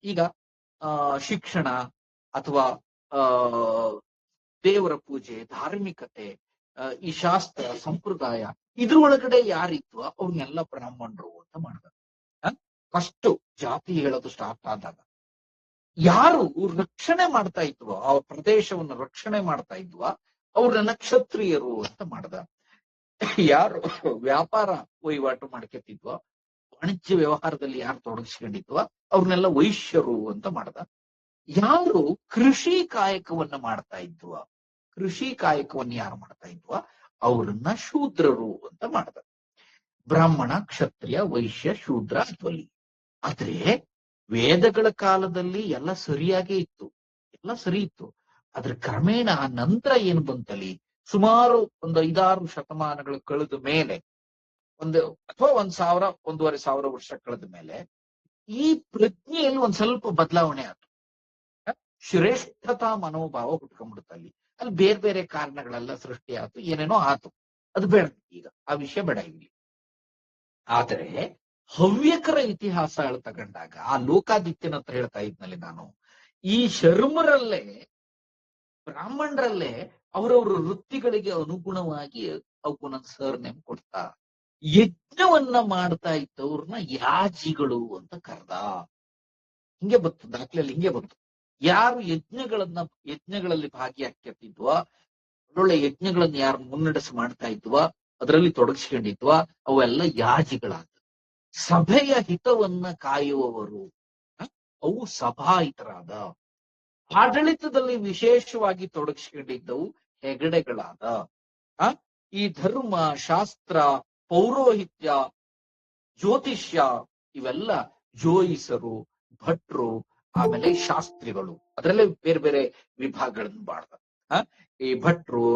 ಈಗ ಶಿಕ್ಷಣ ಅಥವಾ ಆ ದೇವರ ಪೂಜೆ, ಧಾರ್ಮಿಕತೆ, ಈ ಶಾಸ್ತ್ರ ಸಂಪ್ರದಾಯ ಇದ್ರೊಳಗಡೆ ಯಾರಿತ್ತು ಅವ್ರನ್ನೆಲ್ಲ ಬ್ರಾಹ್ಮಣರು ಅಂತ ಮಾಡಿದ. ಫಸ್ಟ್ ಜಾತಿ ಹೇಳೋದು ಸ್ಟಾರ್ಟ್ ಆದಾಗ ಯಾರು ರಕ್ಷಣೆ ಮಾಡ್ತಾ ಇದ್ವೋ, ಆ ಪ್ರದೇಶವನ್ನು ರಕ್ಷಣೆ ಮಾಡ್ತಾ ಇದ್ವ ಅವ್ರನ್ನ ಕ್ಷತ್ರಿಯರು ಅಂತ ಮಾಡ್ದ. ಯಾರು ವ್ಯಾಪಾರ ವಹಿವಾಟು ಮಾಡ್ಕೊತಿದ್ವ, ವಾಣಿಜ್ಯ ವ್ಯವಹಾರದಲ್ಲಿ ಯಾರು ತೊಡಗಿಸ್ಕೊಂಡಿದ್ವ ಅವ್ರನ್ನೆಲ್ಲ ವೈಶ್ಯರು ಅಂತ ಮಾಡ್ದ. ಯಾರು ಕೃಷಿ ಕಾಯಕವನ್ನ ಮಾಡ್ತಾ ಇದ್ವ, ಕೃಷಿ ಕಾಯಕವನ್ನ ಯಾರು ಮಾಡ್ತಾ ಇದ್ವ ಅವ್ರನ್ನ ಶೂದ್ರರು ಅಂತ ಮಾಡ್ದ. ಬ್ರಾಹ್ಮಣ, ಕ್ಷತ್ರಿಯ, ವೈಶ್ಯ, ಶೂದ್ರ, ಧ್ವಲಿ. ಆದ್ರೆ ವೇದಗಳ ಕಾಲದಲ್ಲಿ ಎಲ್ಲ ಸರಿಯಾಗೇ ಇತ್ತು, ಎಲ್ಲ ಸರಿ ಇತ್ತು. ಆದ್ರೆ ಕ್ರಮೇಣ ಆ ನಂತರ ಏನು ಬಂತಲ್ಲಿ, ಸುಮಾರು ಒಂದು 5-6 ಶತಮಾನಗಳು ಕಳೆದ ಮೇಲೆ, ಅಥವಾ 1,000, 1,500 ವರ್ಷ ಕಳೆದ ಮೇಲೆ ಈ ಪ್ರಜ್ಞೆಯಲ್ಲಿ ಒಂದ್ ಸ್ವಲ್ಪ ಬದಲಾವಣೆ ಆಯ್ತು. ಶ್ರೇಷ್ಠತಾ ಮನೋಭಾವ ಹುಟ್ಕೊಂಡ್ಬಿಡುತ್ತಲ್ಲಿ. ಅಲ್ಲಿ ಬೇರೆ ಬೇರೆ ಕಾರಣಗಳೆಲ್ಲ ಸೃಷ್ಟಿ ಆಯ್ತು, ಏನೇನೋ ಆತು. ಅದು ಬೇಡ, ಈಗ ಆ ವಿಷಯ ಬೇಡ ಇಲ್ಲಿ. ಆದರೆ ಹವ್ಯಕರ ಇತಿಹಾಸ ತಗೊಂಡಾಗ, ಆ ಲೋಕಾದಿತ್ಯನ ಹತ್ರ ಹೇಳ್ತಾ ಇದ್ನಲ್ಲಿ ನಾನು, ಈ ಶರ್ಮರಲ್ಲೇ, ಬ್ರಾಹ್ಮಣರಲ್ಲೇ ಅವರವ್ರ ವೃತ್ತಿಗಳಿಗೆ ಅನುಗುಣವಾಗಿ ಅವಕ್ಕೊಂದೊಂದು ಸರ್ನೇಮ್ ಕೊಡ್ತಾ, ಯಜ್ಞವನ್ನ ಮಾಡ್ತಾ ಇದ್ದವ್ರನ್ನ ಯಾಜಿಗಳು ಅಂತ ಕರೆದ. ಹಿಂಗೆ ಬಂತು ದಾಖಲೆಯಲ್ಲಿ, ಹಿಂಗೆ ಬಂತು. ಯಾರು ಯಜ್ಞಗಳಲ್ಲಿ ಭಾಗಿಯಾಗ್ತಿದ್ವ, ಒಳ್ಳೊಳ್ಳೆ ಯಜ್ಞಗಳನ್ನ ಯಾರು ಮುನ್ನಡೆಸಿ ಮಾಡ್ತಾ ಇದ್ವ, ಅದರಲ್ಲಿ ತೊಡಗಿಸ್ಕೊಂಡಿದ್ವ, ಅವೆಲ್ಲ ಯಾಜಿಗಳಾದ. ಸಭೆಯ ಹಿತವನ್ನ ಕಾಯುವವರು ಅವು ಸಭಾಹಿತರಾದ. ಆಡಳಿತದಲ್ಲಿ ವಿಶೇಷವಾಗಿ ತೊಡಗಿಸ್ಕೊಂಡಿದ್ದವು ಹೆಗಡೆಗಳಾದ. ಈ ಧರ್ಮ, ಶಾಸ್ತ್ರ, ಪೌರೋಹಿತ್ಯ, ಜ್ಯೋತಿಷ್ಯ ಇವೆಲ್ಲ ಜೋಯಿಸರು, ಭಟ್ರು, ಆಮೇಲೆ ಶಾಸ್ತ್ರಿಗಳು. ಅದರಲ್ಲೇ ಬೇರೆ ಬೇರೆ ವಿಭಾಗಗಳನ್ನು ಮಾಡ್ದ. ಈ ಭಟ್ರು,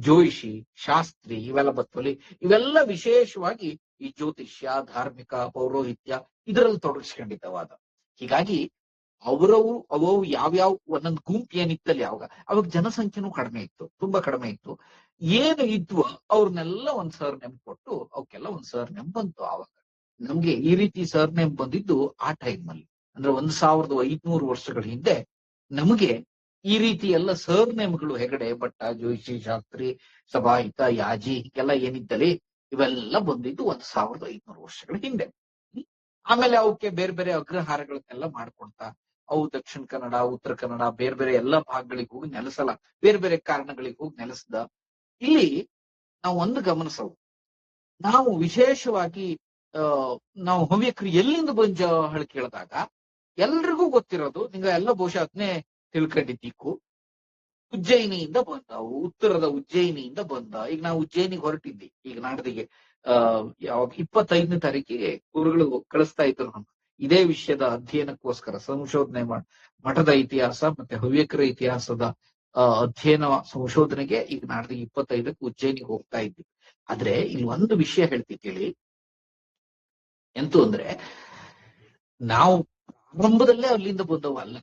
ಜೋಯಿಷಿ, ಶಾಸ್ತ್ರಿ ಇವೆಲ್ಲ ಬರ್ತವಲ್ಲಿ, ಇವೆಲ್ಲ ವಿಶೇಷವಾಗಿ ಈ ಜ್ಯೋತಿಷ್ಯ, ಧಾರ್ಮಿಕ, ಪೌರೋಹಿತ್ಯ ಇದರಲ್ಲಿ ತೊಡಗಿಸ್ಕೊಂಡಿದ್ದವಾದ. ಹೀಗಾಗಿ ಅವು ಯಾವ್ಯಾವ ಒಂದೊಂದು ಗುಂಪು ಏನಿತ್ತಲ್ಲಿ ಅವಾಗ ಜನಸಂಖ್ಯೆನೂ ಕಡಿಮೆ ಇತ್ತು, ತುಂಬಾ ಕಡಿಮೆ ಇತ್ತು. ಏನು ಇದ್ವೋ ಅವ್ರನ್ನೆಲ್ಲ ಒಂದ್ ಸರ್ನೇಮ್ ಕೊಟ್ಟು ಅವಕ್ಕೆಲ್ಲ ಒಂದ್ ಸರ್ನೇಮ್ ಬಂತು. ಆವಾಗ ನಮ್ಗೆ ಈ ರೀತಿ ಸರ್ನೇಮ್ ಬಂದಿದ್ದು ಆ ಟೈಮ್ ಅಲ್ಲಿ, ಅಂದ್ರೆ 1,500 ವರ್ಷಗಳ ಹಿಂದೆ ನಮಗೆ ಈ ರೀತಿ ಎಲ್ಲ ಸರ್ನೇಮ್ಗಳು, ಹೆಗಡೆ, ಭಟ್ಟ, ಜೋಯಿಷಿ, ಶಾಸ್ತ್ರಿ, ಸಭಾಹಿತ, ಯಾಜಿ ಹೀಗೆಲ್ಲ ಏನಿದ್ದಲ್ಲಿ ಇವೆಲ್ಲ ಬಂದಿದ್ದು 1,500 ವರ್ಷಗಳ ಹಿಂದೆ. ಆಮೇಲೆ ಅವಕ್ಕೆ ಬೇರೆ ಬೇರೆ ಅಗ್ರಹಾರಗಳನ್ನೆಲ್ಲ ಮಾಡ್ಕೊಳ್ತಾ ಅವು ದಕ್ಷಿಣ ಕನ್ನಡ, ಉತ್ತರ ಕನ್ನಡ, ಬೇರೆ ಬೇರೆ ಎಲ್ಲ ಭಾಗಗಳಿಗೆ ಹೋಗಿ ನೆಲೆಸಲ್ಲ, ಬೇರೆ ಬೇರೆ ಕಾರಣಗಳಿಗೆ ಹೋಗಿ ನೆಲೆಸ್ದ. ಇಲ್ಲಿ ನಾವು ಒಂದು ಗಮನಿಸವು, ನಾವು ವಿಶೇಷವಾಗಿ ನಾವು ಹವ್ಯಕರು ಎಲ್ಲಿಂದ ಬಂಜ ಹೇಳಿ ಕೇಳಿದಾಗ ಎಲ್ರಿಗೂ ಗೊತ್ತಿರೋದು, ನಿಂಗ ಎಲ್ಲ ಬಹುಶಃ ಅದನ್ನೇ ತಿಳ್ಕೊಂಡಿದ್ದೀಕು, ಉಜ್ಜಯಿನಿಯಿಂದ ಬಂದ, ಉತ್ತರದ ಉಜ್ಜಯಿನಿಯಿಂದ ಬಂದ. ಈಗ ನಾವು ಉಜ್ಜಯಿನಿಗೆ ಹೊರಟಿದ್ವಿ, ಈಗ ನಾಡ್ದಿಗೆ ಯಾವಾಗ 25ನೇ ತಾರೀಕಿಗೆ ಗುರುಗಳು ಕಳಿಸ್ತಾ ಇದ್ರು ನಮ್ಮ ಇದೇ ವಿಷಯದ ಅಧ್ಯಯನಕ್ಕೋಸ್ಕರ ಸಂಶೋಧನೆ ಮಠದ ಇತಿಹಾಸ ಮತ್ತೆ ಹವ್ಯಕರ ಇತಿಹಾಸದ ಅಧ್ಯಯನ ಸಂಶೋಧನೆಗೆ ಈಗ ನಾಡ್ದಿಗೆ 25ಕ್ಕೆ ಉಜ್ಜಯಿನಿಗೆ ಹೋಗ್ತಾ ಇದ್ವಿ. ಆದ್ರೆ ಇಲ್ಲಿ ಒಂದು ವಿಷಯ ಹೇಳ್ತಿ ಕೇಳಿ, ಎಂತೂ ಅಂದ್ರೆ ನಾವು ಪ್ರಾರಂಭದಲ್ಲೇ ಅಲ್ಲಿಂದ ಬಂದವಲ್ಲ.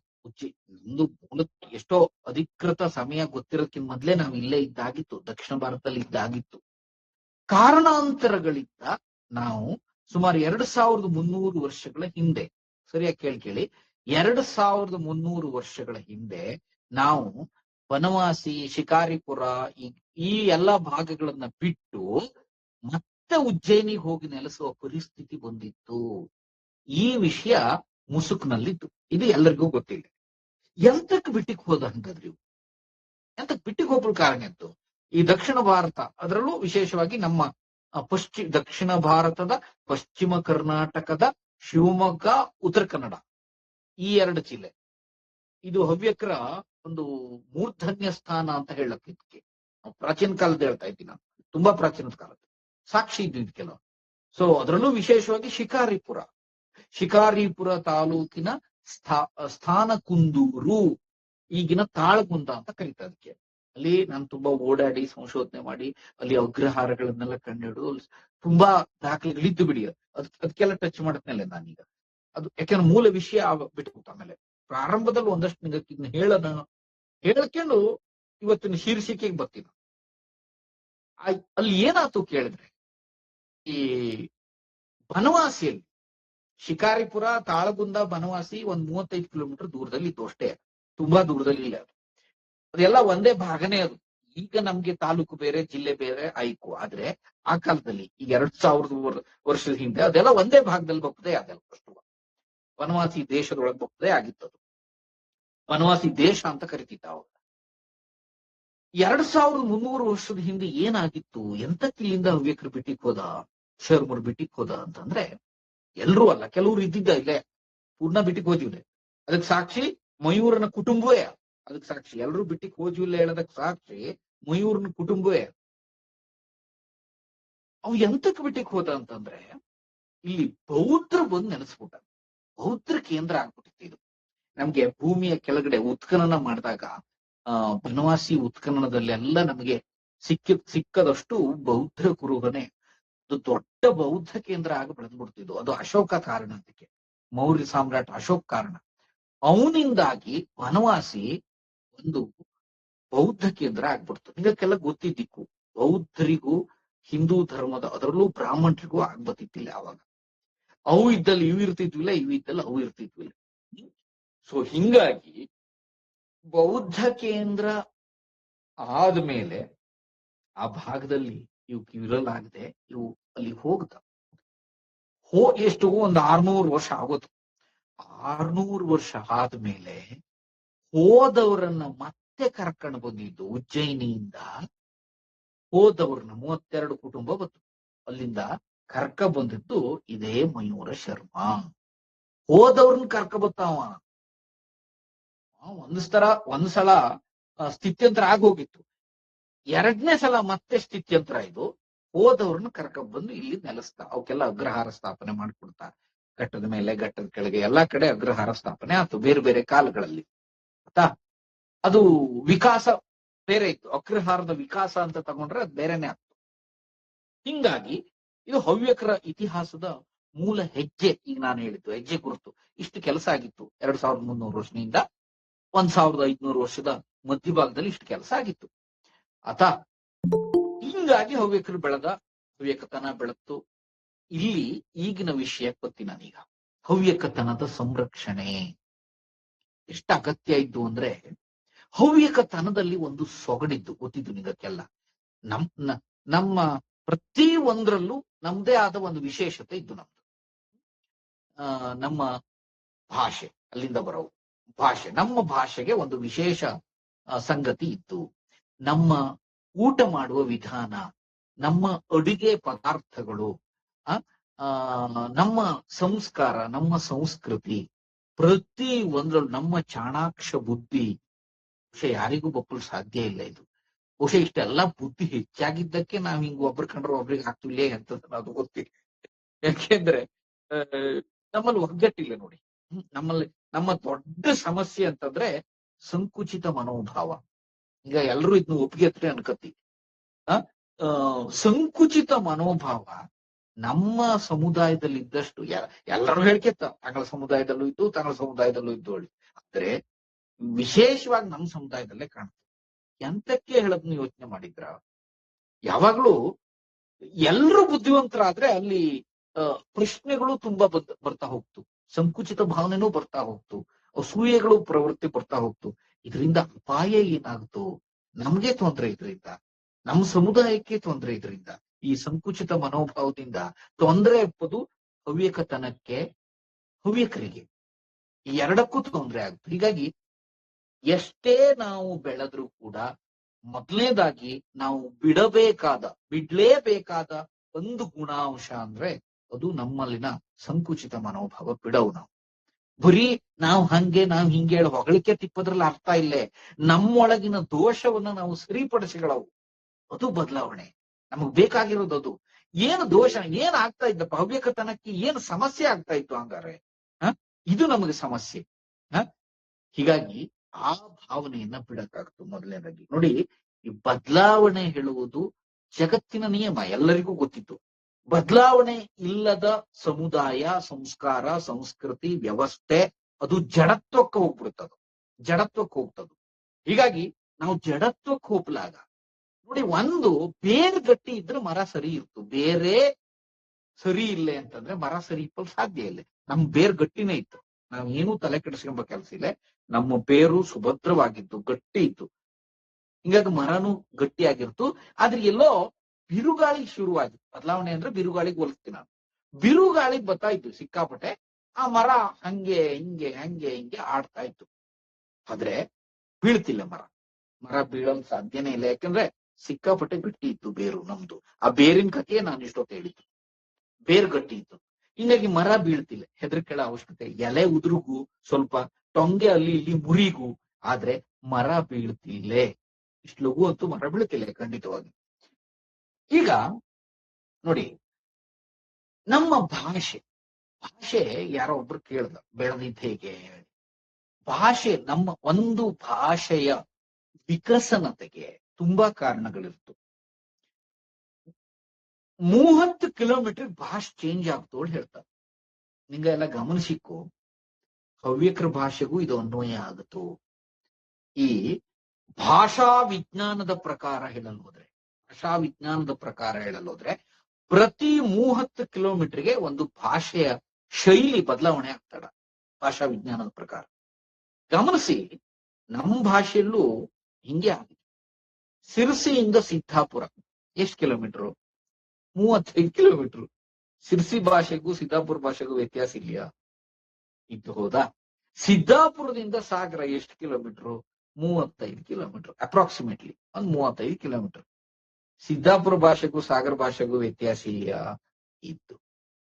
ನಮ್ದು ಮೂಲಕ್ಕೆ ಎಷ್ಟೋ ಅಧಿಕೃತ ಸಮಯ ಗೊತ್ತಿರೋದಕ್ಕಿಂತ ಮೊದ್ಲೇ ನಾವು ಇಲ್ಲೇ ಇದ್ದಾಗಿತ್ತು, ದಕ್ಷಿಣ ಭಾರತದಲ್ಲಿ ಇದ್ದಾಗಿತ್ತು. ಕಾರಣಾಂತರಗಳಿಂದ ನಾವು ಸುಮಾರು 2,300 ವರ್ಷಗಳ ಹಿಂದೆ, ಸರಿಯಾಗಿ ಕೇಳಿ 2,300 ವರ್ಷಗಳ ಹಿಂದೆ ನಾವು ಬನವಾಸಿ, ಶಿಕಾರಿಪುರ ಈ ಎಲ್ಲಾ ಭಾಗಗಳನ್ನ ಬಿಟ್ಟು ಮತ್ತೆ ಉಜ್ಜಯಿನಿಗೆ ಹೋಗಿ ನೆಲೆಸುವ ಪರಿಸ್ಥಿತಿ ಬಂದಿತ್ತು. ಈ ವಿಷಯ ಮುಸುಕ್ನಲ್ಲಿತ್ತು, ಇದು ಎಲ್ಲರಿಗೂ ಗೊತ್ತಿಲ್ಲ. ಎಂತಕ್ ಬಿಟ್ಟಿಗೆ ಹೋದ ಹಂಗಾದ್ರಿ? ಎಂತಕ್ ಬಿಟ್ಟಿಗೆ ಹೋಗ್ರ ಕಾರಣ ಇತ್ತು? ಈ ದಕ್ಷಿಣ ಭಾರತ, ಅದರಲ್ಲೂ ವಿಶೇಷವಾಗಿ ನಮ್ಮ ದಕ್ಷಿಣ ಭಾರತದ ಪಶ್ಚಿಮ ಕರ್ನಾಟಕದ ಶಿವಮೊಗ್ಗ, ಉತ್ತರ ಕನ್ನಡ ಈ 2 ಜಿಲ್ಲೆ, ಇದು ಹವ್ಯಕರ ಒಂದು ಮೂರ್ಧನ್ಯ ಸ್ಥಾನ ಅಂತ ಹೇಳಕ್ಕೆ ಪ್ರಾಚೀನ ಕಾಲದ ಹೇಳ್ತಾ ಇದ್ದೀನಿ ನಾನು, ತುಂಬಾ ಪ್ರಾಚೀನ ಕಾಲದ ಸಾಕ್ಷಿ ಇದ್ದಿದ್ ಕೆಲವು. ಸೊ ಅದರಲ್ಲೂ ವಿಶೇಷವಾಗಿ ಶಿಕಾರಿಪುರ ತಾಲೂಕಿನ ಸ್ಥಾನ ಕುಂದೂರು, ಈಗಿನ ತಾಳಗುಂದ ಅಂತ ಕರೀತಾ ಅದಕ್ಕೆ. ಅಲ್ಲಿ ನಾನು ತುಂಬಾ ಓಡಾಡಿ ಸಂಶೋಧನೆ ಮಾಡಿ ಅಲ್ಲಿ ಅಗ್ರಹಾರಗಳನ್ನೆಲ್ಲ ಕಂಡುಹಿಡಿದು ತುಂಬಾ ದಾಖಲೆಗಳಿದ್ದು ಬಿಡಿ, ಅದಕ್ಕೆಲ್ಲ ಟಚ್ ಮಾಡತ್ಮೇಲೆ ನಾನೀಗ ಅದು ಯಾಕೆಂದ್ರೆ ಮೂಲ ವಿಷಯ ಬಿಟ್ಬಿಟ್ಟು ಆಮೇಲೆ ಪ್ರಾರಂಭದಲ್ಲಿ ಒಂದಷ್ಟು ನಿಂಗೆ ಹೇಳ್ಕೊಂಡು ಇವತ್ತಿನ ಶೀರ್ಷಿಕೆಗೆ ಬರ್ತೀನಿ. ಅಲ್ಲಿ ಏನಾಯ್ತು ಕೇಳಿದ್ರೆ, ಈ ಬನವಾಸಿಯಲ್ಲಿ ಶಿಕಾರಿಪುರ, ತಾಳಗುಂದ, ಬನವಾಸಿ ಒಂದ್ 35 ಕಿಲೋಮೀಟರ್ ದೂರದಲ್ಲಿ ಇತ್ತು ಅಷ್ಟೇ, ತುಂಬಾ ದೂರದಲ್ಲಿ ಇಲ್ಲ. ಅದೆಲ್ಲ ಒಂದೇ ಭಾಗನೇ ಅದು. ಈಗ ನಮ್ಗೆ ತಾಲೂಕು ಬೇರೆ, ಜಿಲ್ಲೆ ಬೇರೆ ಆಯ್ಕು. ಆದ್ರೆ ಆ ಕಾಲದಲ್ಲಿ ಈಗ 2000 ವರ್ಷದ ಹಿಂದೆ ಅದೆಲ್ಲ ಒಂದೇ ಭಾಗದಲ್ಲಿ ಬರ್ತದೆ. ಅದೆಲ್ಲ ಅಷ್ಟು ವನವಾಸಿ ದೇಶದೊಳಗೆ ಬರ್ತದೆ ಆಗಿತ್ತದು. ವನವಾಸಿ ದೇಶ ಅಂತ ಕರಿತಿದ್ದ ಅವಾಗ. 2300 ವರ್ಷದ ಹಿಂದೆ ಏನಾಗಿತ್ತು, ಎಂತಕ್ಕೆ ಇಲ್ಲಿಂದ ಹವ್ಯಕರು ಬಿಟ್ಟಿಕ್ ಹೋದ, ಶರ್ಮರು ಬಿಟ್ಟಿಕ್ ಹೋದ ಅಂತಂದ್ರೆ, ಎಲ್ರೂ ಅಲ್ಲ, ಕೆಲವ್ರು ಇದ್ದಿದ್ದ ಇಲ್ಲೇ ಪೂರ್ಣ ಬಿಟ್ಟಿಕ್ ಹೋದಿವ್ರೆ. ಅದಕ್ಕೆ ಸಾಕ್ಷಿ ಮಯೂರನ ಕುಟುಂಬವೇ. ಅದಕ್ಕೆ ಸಾಕ್ಷಿ ಎಲ್ರೂ ಬಿಟ್ಟಿಕ್ ಹೋಜಿಲ್ಲ ಹೇಳೋದಕ್ಕೆ ಸಾಕ್ಷಿ ಮಯೂರನ ಕುಟುಂಬವೇ. ಅವು ಎಂತಕ್ಕೆ ಬಿಟ್ಟಿಕ್ ಹೋದ ಅಂತಂದ್ರೆ, ಇಲ್ಲಿ ಬೌದ್ಧರು ಬಂದು ನೆನೆಸ್ಬಿಟ್ಟ. ಬೌದ್ಧರ ಕೇಂದ್ರ ಆಗ್ಬಿಟ್ಟಿತ್ತು ಇದು. ನಮ್ಗೆ ಭೂಮಿಯ ಕೆಳಗಡೆ ಉತ್ಖನನ ಮಾಡಿದಾಗ ಬನವಾಸಿ ಉತ್ಖನನದಲ್ಲೆಲ್ಲ ನಮಗೆ ಸಿಕ್ಕದಷ್ಟು ಬೌದ್ಧ ಕುರುಹನೆ ಅದು ದೊಡ್ಡ ಬೌದ್ಧ ಕೇಂದ್ರ ಆಗಿ ಬೆಳೆದ್ಬಿಡ್ತಿದ್ದು. ಅದು ಅಶೋಕ ಕಾರಣ, ಅದಕ್ಕೆ ಮೌರ್ಯ ಸಾಮ್ರಾಟ್ ಅಶೋಕ್ ಕಾರಣ. ಅವನಿಂದಾಗಿ ವನವಾಸಿ ಒಂದು ಬೌದ್ಧ ಕೇಂದ್ರ ಆಗ್ಬಿಡ್ತು. ಇದಕ್ಕೆಲ್ಲ ಗೊತ್ತಿದ್ದಿಕ್ಕು ಬೌದ್ಧರಿಗೂ ಹಿಂದೂ ಧರ್ಮದ, ಅದರಲ್ಲೂ ಬ್ರಾಹ್ಮಣರಿಗೂ ಆಗ್ಬತ್ತಿತ್ತಿಲ್ಲ ಅವಾಗ. ಅವು ಇದ್ದಲ್ಲಿ ಇವು ಇರ್ತಿದ್ವಿಲ್ಲ, ಇವು ಇದ್ದಲ್ಲಿ ಅವು ಇರ್ತಿದ್ವಿಲ್ಲ. ಸೊ ಹಿಂಗಾಗಿ ಬೌದ್ಧ ಕೇಂದ್ರ ಆದ್ಮೇಲೆ ಆ ಭಾಗದಲ್ಲಿ ಇವು ಇರಲಾಗದೆ ಇವು ಅಲ್ಲಿ ಹೋಗ್ತಾವ. ಎಷ್ಟು ಒಂದು 600 ವರ್ಷ ಆಗೋದು. 600 ವರ್ಷ ಆದ್ಮೇಲೆ ಹೋದವರನ್ನ ಮತ್ತೆ ಕರ್ಕೊಂಡು ಬಂದಿದ್ದು ಉಜ್ಜಯಿನಿಯಿಂದ. ಹೋದವ್ರನ್ನ 32 ಕುಟುಂಬ ಬಂತು. ಅಲ್ಲಿಂದ ಕರ್ಕ ಬಂದಿದ್ದು ಇದೇ ಮಯೂರ ಶರ್ಮಾ. ಹೋದವ್ರನ್ನ ಕರ್ಕ ಬತ್ತಾವ. ಒಂದ್ಸಲ ಸ್ಥಿತ್ಯಂತರ ಆಗೋಗಿತ್ತು. 2ನೇ ಸಲ ಮತ್ತೆ ಸ್ಥಿತ್ಯಂತರ ಇದು. ಹೋದವ್ರನ್ನ ಕರ್ಕೊಂಡ್ ಬಂದು ಇಲ್ಲಿ ನೆಲೆಸ್ತಾ ಅವಕ್ಕೆಲ್ಲ ಅಗ್ರಹಾರ ಸ್ಥಾಪನೆ ಮಾಡ್ಕೊಡ್ತಾ. ಘಟ್ಟದ ಮೇಲೆ, ಘಟ್ಟದ ಕೆಳಗೆ ಎಲ್ಲಾ ಕಡೆ ಅಗ್ರಹಾರ ಸ್ಥಾಪನೆ ಆಯ್ತು ಬೇರೆ ಬೇರೆ ಕಾಲಗಳಲ್ಲಿ. ಆಯ್ತಾ? ಅದು ವಿಕಾಸ ಬೇರೆ ಇತ್ತು. ಅಗ್ರಹಾರದ ವಿಕಾಸ ಅಂತ ತಗೊಂಡ್ರೆ ಅದು ಬೇರೆನೆ ಆಗ್ತು. ಹಿಂಗಾಗಿ ಇದು ಹವ್ಯಕರ ಇತಿಹಾಸದ ಮೂಲ ಹೆಜ್ಜೆ. ಈಗ ನಾನು ಹೇಳಿದ್ದು ಹೆಜ್ಜೆ ಗುರುತು. ಇಷ್ಟು ಕೆಲಸ ಆಗಿತ್ತು 2300 ವರ್ಷದಿಂದ 1500 ವರ್ಷದ ಮಧ್ಯಭಾಗದಲ್ಲಿ ಇಷ್ಟು ಕೆಲಸ ಆಗಿತ್ತು. ಆತಾ? ಹಿಂಗಾಗಿ ಹವ್ಯಕರು ಹವ್ಯಕತನ ಬೆಳೆತು. ಇಲ್ಲಿ ಈಗಿನ ವಿಷಯಕ್ಕೆ ಬರ್ತೀನಿ ನಾನೀಗ. ಹವ್ಯಕತನದ ಸಂರಕ್ಷಣೆ ಎಷ್ಟು ಅಗತ್ಯ ಇದ್ದು ಅಂದ್ರೆ, ಹವ್ಯಕತನದಲ್ಲಿ ಒಂದು ಸೊಗಡಿದ್ದು ಗೊತ್ತಿದ್ದು ನಿಗಕ್ಕೆಲ್ಲ. ನಮ್ಮ ಪ್ರತಿ ಒಂದರಲ್ಲೂ ನಮ್ದೇ ಆದ ಒಂದು ವಿಶೇಷತೆ ಇದ್ದು. ನಮ್ಮ ಭಾಷೆ, ಅಲ್ಲಿಂದ ಬರೋ ಭಾಷೆ, ನಮ್ಮ ಭಾಷೆಗೆ ಒಂದು ವಿಶೇಷ ಸಂಗತಿ ಇತ್ತು. ನಮ್ಮ ಊಟ ಮಾಡುವ ವಿಧಾನ, ನಮ್ಮ ಅಡುಗೆ ಪದಾರ್ಥಗಳು, ನಮ್ಮ ಸಂಸ್ಕಾರ, ನಮ್ಮ ಸಂಸ್ಕೃತಿ, ಪ್ರತಿ ಒಂದ್ರಲ್ಲೂ ನಮ್ಮ ಚಾಣಾಕ್ಷ ಬುದ್ಧಿ. ಬಹುಶಃ ಯಾರಿಗೂ ಬಪ್ಪಲು ಸಾಧ್ಯ ಇಲ್ಲ ಇದು. ಬಹುಶಃ ಇಷ್ಟೆಲ್ಲ ಬುದ್ಧಿ ಹೆಚ್ಚಾಗಿದ್ದಕ್ಕೆ ನಾವ್ ಹಿಂಗ್ ಒಬ್ರು ಕಂಡ್ರೆ ಒಬ್ರಿಗೆ ಆಗ್ತಿಲ್ಲ ಅಂತ ಅದು ಗೊತ್ತಿಲ್ಲ. ಯಾಕೆಂದ್ರೆ ನಮ್ಮಲ್ಲಿ ಒಗ್ಗಟ್ಟಿಲ್ಲ ನೋಡಿ. ನಮ್ಮ ದೊಡ್ಡ ಸಮಸ್ಯೆ ಅಂತಂದ್ರೆ ಸಂಕುಚಿತ ಮನೋಭಾವ. ಈಗ ಎಲ್ರೂ ಇದನ್ನ ಒಪ್ಪಿಗೆ ಅನ್ಕತಿ. ಸಂಕುಚಿತ ಮನೋಭಾವ ನಮ್ಮ ಸಮುದಾಯದಲ್ಲಿ ಇದ್ದಷ್ಟು ಎಲ್ಲರೂ ಹೇಳ್ಕೆತ್ತ ತಗಳ ಸಮುದಾಯದಲ್ಲೂ ಇದ್ದು, ತಗಳ ಸಮುದಾಯದಲ್ಲೂ ಇದ್ದು ಹೇಳಿ. ಆದ್ರೆ ವಿಶೇಷವಾಗಿ ನಮ್ಮ ಸಮುದಾಯದಲ್ಲೇ ಕಾಣ್ತದೆ. ಎಂತಕ್ಕೆ ಹೇಳದ್ನ ಯೋಚನೆ ಮಾಡಿದ್ರ? ಯಾವಾಗ್ಲೂ ಎಲ್ರೂ ಬುದ್ಧಿವಂತರಾದ್ರೆ ಅಲ್ಲಿ ಪ್ರಶ್ನೆಗಳು ತುಂಬಾ ಬರ್ತಾ ಹೋಗ್ತು, ಸಂಕುಚಿತ ಭಾವನೆನೂ ಬರ್ತಾ ಹೋಗ್ತು, ಅಸೂಯೆಗಳು ಪ್ರವೃತ್ತಿ ಬರ್ತಾ ಹೋಗ್ತು. ಇದರಿಂದ ಅಪಾಯ ಏನಾಗ್ತು? ನಮ್ಗೆ ತೊಂದ್ರೆ, ಇದರಿಂದ ನಮ್ಮ ಸಮುದಾಯಕ್ಕೆ ತೊಂದ್ರೆ. ಇದರಿಂದ ಈ ಸಂಕುಚಿತ ಮನೋಭಾವದಿಂದ ತೊಂದರೆ ಎಪ್ಪದು ಹವ್ಯಕತನಕ್ಕೆ, ಹವ್ಯಕರಿಗೆ ಈ ಎರಡಕ್ಕೂ ತೊಂದರೆ ಆಗುತ್ತೆ. ಹೀಗಾಗಿ ಎಷ್ಟೇ ನಾವು ಬೆಳೆದ್ರೂ ಕೂಡ ಮೊದಲನೇದಾಗಿ ನಾವು ಬಿಡ್ಲೇಬೇಕಾದ ಒಂದು ಗುಣಾಂಶ ಅಂದ್ರೆ ಅದು ನಮ್ಮಲ್ಲಿನ ಸಂಕುಚಿತ ಮನೋಭಾವ ಬಿಡವು. ಬರೀ ನಾವು ಹಿಂಗೆ ಹೇಳಿ ಹೊಗಳಿಕೆ ತಿಪ್ಪದ್ರಲ್ಲಿ ಅರ್ಥ ಇಲ್ಲೇ. ನಮ್ಮೊಳಗಿನ ದೋಷವನ್ನ ನಾವು ಸರಿಪಡಿಸಿಗಳವು, ಅದು ಬದಲಾವಣೆ. ನಮಗ್ ಬೇಕಾಗಿರೋದು ಅದು. ಏನು ದೋಷ, ಏನ್ ಆಗ್ತಾ ಇದ್ದಪ್ಪ ಹವ್ಯಕತನಕ್ಕೆ, ಏನು ಸಮಸ್ಯೆ ಆಗ್ತಾ ಇತ್ತು ಹಂಗಾರೆ? ಇದು ನಮಗೆ ಸಮಸ್ಯೆ. ಹೀಗಾಗಿ ಆ ಭಾವನೆಯನ್ನ ಬಿಡಕ್ಕಾಗ್ತು. ಮೊದಲನೇದಾಗಿ ನೋಡಿ, ಈ ಬದಲಾವಣೆ ಹೇಳುವುದು ಜಗತ್ತಿನ ನಿಯಮ, ಎಲ್ಲರಿಗೂ ಗೊತ್ತಿತ್ತು. ಬದಲಾವಣೆ ಇಲ್ಲದ ಸಮುದಾಯ, ಸಂಸ್ಕಾರ, ಸಂಸ್ಕೃತಿ, ವ್ಯವಸ್ಥೆ ಅದು ಜಡತ್ವಕ್ಕೆ ಹೋಗ್ತದ. ಹೀಗಾಗಿ ನಾವು ಜಡತ್ವಕ್ಕೆ ಹೋಗ್ಲಾಗ ನೋಡಿ, ಒಂದು ಬೇರೆ ಗಟ್ಟಿ ಇದ್ರೆ ಮರ ಸರಿ ಇರ್ತು, ಬೇರೆ ಸರಿ ಇಲ್ಲ ಅಂತಂದ್ರೆ ಮರ ಸರಿ ಇಪ್ಪಲ್ ಸಾಧ್ಯ ಇಲ್ಲ. ನಮ್ ಬೇರ್ ಗಟ್ಟಿನೇ ಇತ್ತು. ನಾವ್ ಏನೂ ತಲೆ ಕೆಡಿಸ್ಕೊಂಬ ಕೆಲಸ ಇಲ್ಲ. ನಮ್ಮ ಬೇರು ಸುಭದ್ರವಾಗಿತ್ತು, ಗಟ್ಟಿ ಇತ್ತು. ಹಿಂಗಾಗಿ ಮರನು ಗಟ್ಟಿಯಾಗಿರ್ತು. ಆದ್ರೆ ಎಲ್ಲೋ ಬಿರುಗಾಳಿ ಶುರುವಾಗಿತ್ತು. ಬದಲಾವಣೆ ಅಂದ್ರೆ ಬಿರುಗಾಳಿಗೆ ಹೋಲಿಸ್ತೀನಿ ನಾನು. ಬಿರುಗಾಳಿಗೆ ಬರ್ತಾ ಇತ್ತು ಸಿಕ್ಕಾಪಟ್ಟೆ. ಆ ಮರ ಹಂಗೆ ಹಿಂಗೆ ಆಡ್ತಾ ಇತ್ತು. ಆದ್ರೆ ಬೀಳ್ತಿಲ್ಲ ಮರ. ಮರ ಬೀಳಲು ಸಾಧ್ಯನೇ ಇಲ್ಲ. ಯಾಕಂದ್ರೆ ಸಿಕ್ಕಾಪಟ್ಟೆ ಗಟ್ಟಿ ಇತ್ತು ಬೇರು ನಮ್ದು. ಆ ಬೇರಿನ ಕಥೆಯೇ ನಾನು ಇಷ್ಟೊತ್ತು ಹೇಳಿದ್ದು. ಬೇರ್ ಗಟ್ಟಿ ಇತ್ತು. ಹಿಂಗಾಗಿ ಮರ ಬೀಳ್ತಿಲ್ಲ. ಹೆದರ್ಕೊಳ್ಳೋ ಅವಶ್ಯಕತೆ. ಎಲೆ ಉದುರುಗೂ ಸ್ವಲ್ಪ ಟೊಂಗೆ ಅಲ್ಲಿ ಇಲ್ಲಿ ಮುರಿಗೂ, ಆದ್ರೆ ಮರ ಬೀಳ್ತಿಲ್ಲ. ಇಷ್ಟು ಲಘು ಅಂತೂ ಮರ ಬೀಳ್ತಿಲ್ಲ ಖಂಡಿತವಾಗಿ. ಈಗ ನೋಡಿ, ನಮ್ಮ ಭಾಷೆ ಯಾರೋ ಒಬ್ರು ಕೇಳ್ದ, ಬೆಳೆದಿದ್ದು ಹೇಗೆ? ಭಾಷೆ, ನಮ್ಮ ಒಂದು ಭಾಷೆಯ ವಿಕಸನತೆಗೆ ತುಂಬಾ ಕಾರಣಗಳಿರ್ತು. 30 ಕಿಲೋಮೀಟರ್ ಭಾಷೆ ಚೇಂಜ್ ಆಗ್ತೋಳು ಹೇಳ್ತಾರೆ. ನಿಂಗೆಲ್ಲ ಗಮನಿಸಿಕ್ಕೋ, ಹವ್ಯಕರ ಭಾಷೆಗೂ ಇದು ಅನ್ವಯ ಆಗುತ್ತೋ. ಈ ಭಾಷಾ ವಿಜ್ಞಾನದ ಪ್ರಕಾರ ಹೇಳಲು ಹೋದ್ರೆ ಪ್ರತಿ 30 ಕಿಲೋಮೀಟರ್ಗೆ ಒಂದು ಭಾಷೆಯ ಶೈಲಿ ಬದಲಾವಣೆ ಆಗ್ತಾಳ. ಭಾಷಾ ವಿಜ್ಞಾನದ ಪ್ರಕಾರ ಗಮನಿಸಿ, ನಮ್ಮ ಭಾಷೆಯಲ್ಲೂ ಹಿಂಗೆ ಆಗಿದೆ. ಸಿರ್ಸಿಯಿಂದ ಸಿದ್ದಾಪುರ ಎಷ್ಟು ಕಿಲೋಮೀಟರ್? 35 ಕಿಲೋಮೀಟರ್. ಸಿರ್ಸಿ ಭಾಷೆಗೂ ಸಿದ್ದಾಪುರ ಭಾಷೆಗೂ ವ್ಯತ್ಯಾಸ ಇದೆಯಾ? ಇದ್ದು ಹೌದಾ? ಸಿದ್ದಾಪುರದಿಂದ ಸಾಗರ ಎಷ್ಟು ಕಿಲೋಮೀಟರ್? 35 ಕಿಲೋಮೀಟರ್ ಅಪ್ರಾಕ್ಸಿಮೇಟ್ಲಿ, ಒಂದು 35 ಕಿಲೋಮೀಟರ್. ಸಿದ್ದಾಪುರ ಭಾಷೆಗೂ ಸಾಗರ ಭಾಷೆಗೂ ವ್ಯತ್ಯಾಸ ಇದೆಯಾ? ಇತ್ತು.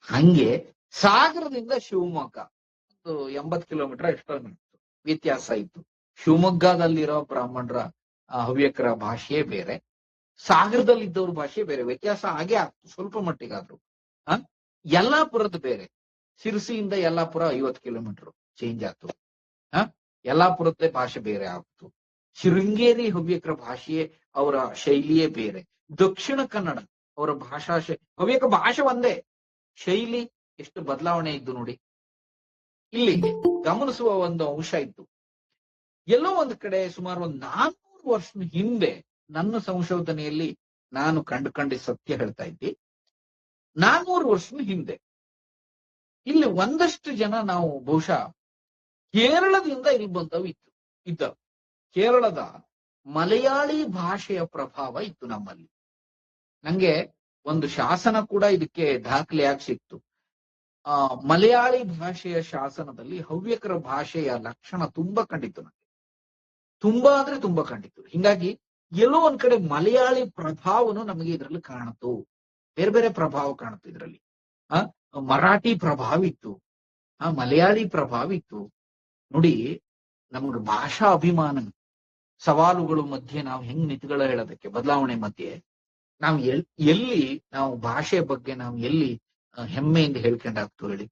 ಹಂಗೆ ಸಾಗರದಿಂದ ಶಿವಮೊಗ್ಗ ಒಂದು 80 ಕಿಲೋಮೀಟರ್ ಎಷ್ಟೋ ವ್ಯತ್ಯಾಸ ಇತ್ತು. ಶಿವಮೊಗ್ಗದಲ್ಲಿರೋ ಬ್ರಾಹ್ಮಣರ ಹವ್ಯಕರ ಭಾಷೆಯೇ ಬೇರೆ, ಸಾಗರದಲ್ಲಿದ್ದವ್ರ ಭಾಷೆ ಬೇರೆ. ವ್ಯತ್ಯಾಸ ಹಾಗೆ ಆಗ್ತು ಸ್ವಲ್ಪ ಮಟ್ಟಿಗಾದ್ರು. ಯಲ್ಲಾಪುರದ ಬೇರೆ. ಸಿರ್ಸಿಯಿಂದ ಯಲ್ಲಾಪುರ 50 ಕಿಲೋಮೀಟರ್ ಚೇಂಜ್ ಆಯ್ತು. ಯಲ್ಲಾಪುರದ್ದೇ ಭಾಷೆ ಬೇರೆ ಆಗ್ತು. ಶೃಂಗೇರಿ ಹವ್ಯಕರ ಭಾಷೆಯೇ, ಅವರ ಶೈಲಿಯೇ ಬೇರೆ. ದಕ್ಷಿಣ ಕನ್ನಡ ಅವರ ಹವ್ಯಕ ಭಾಷೆ ಒಂದೇ, ಶೈಲಿ ಎಷ್ಟು ಬದಲಾವಣೆ ಇದ್ದು ನೋಡಿ. ಇಲ್ಲಿ ಗಮನಿಸುವ ಒಂದು ಅಂಶ ಇತ್ತು. ಎಲ್ಲೋ ಒಂದು ಕಡೆ ಸುಮಾರು ಒಂದು 400 ವರ್ಷದ ಹಿಂದೆ ನನ್ನ ಸಂಶೋಧನೆಯಲ್ಲಿ ನಾನು ಕಂಡು ಸತ್ಯ ಹೇಳ್ತಾ ಇದ್ದೆ. 400 ವರ್ಷದ ಹಿಂದೆ ಇಲ್ಲಿ ಒಂದಷ್ಟು ಜನ ನಾವು ಬಹುಶಃ ಕೇರಳದಿಂದ ಇಲ್ಲಿ ಬಂದವು ಇದ್ದ ಕೇರಳದ ಮಲಯಾಳಿ ಭಾಷೆಯ ಪ್ರಭಾವ ಇತ್ತು ನಮ್ಮಲ್ಲಿ. ನಂಗೆ ಒಂದು ಶಾಸನ ಕೂಡ ಇದಕ್ಕೆ ದಾಖಲೆಯಾಗಿ ಸಿಕ್ತು. ಮಲಯಾಳಿ ಭಾಷೆಯ ಶಾಸನದಲ್ಲಿ ಹವ್ಯಕರ ಭಾಷೆಯ ಲಕ್ಷಣ ತುಂಬಾ ಕಂಡಿತ್ತು. ನನಗೆ ತುಂಬಾ ಅಂದ್ರೆ ತುಂಬಾ ಕಂಡಿತ್ತು. ಹಿಂಗಾಗಿ ಎಲ್ಲೋ ಒಂದ್ ಕಡೆ ಮಲಯಾಳಿ ಪ್ರಭಾವನು ನಮಗೆ ಇದರಲ್ಲಿ ಕಾಣುತ್ತು. ಬೇರೆ ಬೇರೆ ಪ್ರಭಾವ ಕಾಣುತ್ತೆ ಇದರಲ್ಲಿ. ಮರಾಠಿ ಪ್ರಭಾವ ಇತ್ತು, ಮಲಯಾಳಿ ಪ್ರಭಾವ ಇತ್ತು. ನೋಡಿ, ನಮಗೆ ಭಾಷಾ ಅಭಿಮಾನ ಸವಾಲುಗಳು ಮಧ್ಯೆ ನಾವು ಹೆಂಗ್ ನಿಂತ್ಗಳ ಹೇಳೋದಕ್ಕೆ, ಬದಲಾವಣೆ ಮಧ್ಯೆ ನಾವು ಎಲ್ಲಿ ನಾವು ಭಾಷೆ ಬಗ್ಗೆ ನಾವು ಎಲ್ಲಿ ಹೆಮ್ಮೆಯಿಂದ ಹೇಳ್ಕೊಂಡಾಗ್ತು ಹೇಳಿ?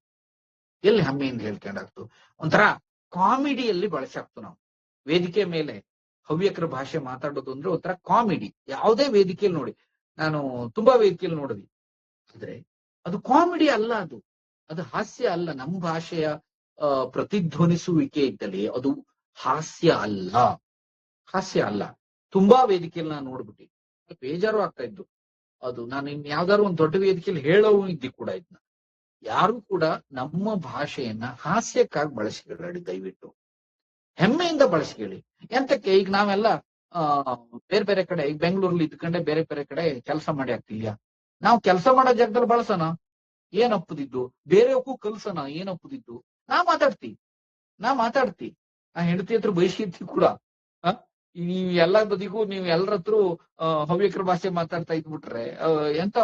ಎಲ್ಲಿ ಹೆಮ್ಮೆಯಿಂದ ಹೇಳ್ಕೊಂಡಾಗ್ತು? ಒಂಥರ ಕಾಮಿಡಿಯಲ್ಲಿ ಬಳಸಾಕ್ತು. ನಾವು ವೇದಿಕೆ ಮೇಲೆ ಹವ್ಯಕರ ಭಾಷೆ ಮಾತಾಡೋದು ಅಂದ್ರೆ ಒಂಥರ ಕಾಮಿಡಿ. ಯಾವುದೇ ವೇದಿಕೆಯಲ್ಲಿ ನೋಡಿ, ನಾನು ತುಂಬಾ ವೇದಿಕೆಯಲ್ಲಿ ನೋಡಿದ್ವಿ. ಆದ್ರೆ ಅದು ಕಾಮಿಡಿ ಅಲ್ಲ, ಅದು ಹಾಸ್ಯ ಅಲ್ಲ. ನಮ್ಮ ಭಾಷೆಯ ಪ್ರತಿಧ್ವನಿಸುವಿಕೆ ಇದ್ದಲ್ಲಿ ಅದು ಹಾಸ್ಯ ಅಲ್ಲ. ತುಂಬಾ ವೇದಿಕೆಯಲ್ಲಿ ನಾನು ನೋಡ್ಬಿಟ್ಟು ಬೇಜಾರು ಆಗ್ತಾ ಇದ್ದು. ಅದು ನಾನು ಇನ್ ಯಾವ್ದಾದ್ರು ಒಂದು ದೊಡ್ಡ ವೇದಿಕೆಯಲ್ಲಿ ಹೇಳೋವು ಇದ್ದಿ ಕೂಡ ಇದನ್ನ. ಯಾರು ಕೂಡ ನಮ್ಮ ಭಾಷೆಯನ್ನ ಹಾಸ್ಯಕ್ಕಾಗಿ ಬಳಸಿಕೊಳ್ಳಿ, ದಯವಿಟ್ಟು ಹೆಮ್ಮೆಯಿಂದ ಬಳಸಿಕೊಳ್ಳಿ. ಎಂತಕ್ಕೆ? ಈಗ ನಾವೆಲ್ಲ ಬೇರೆ ಬೇರೆ ಕಡೆ, ಈಗ ಬೆಂಗಳೂರಲ್ಲಿ ಇದ್ಕೊಂಡೆ ಬೇರೆ ಬೇರೆ ಕಡೆ ಕೆಲಸ ಮಾಡಿ ಆಗ್ತಿಲ್ಯಾ? ನಾವು ಕೆಲಸ ಮಾಡೋ ಜಾಗದಲ್ಲಿ ಬಳಸೋಣ, ಏನ್ ಅಪ್ಪದಿದ್ದು? ಬೇರೆಯವಕ್ಕೂ ಕಲ್ಸೋಣ, ಏನ್ ಅಪ್ಪದಿದ್ದು? ನಾ ಮಾತಾಡ್ತಿ ನಾ ಹೆಂಡತಿ ಹತ್ರ ಬಯಸಿರ್ತಿ ಕೂಡ. ನೀವ್ ಎಲ್ಲ ಬದಿಗೂ ನೀವ್ ಎಲ್ಲರ ಹತ್ರ ಹವ್ಯಕರ ಭಾಷೆ ಮಾತಾಡ್ತಾ ಇದ್ಬಿಟ್ರೆ ಎಂತ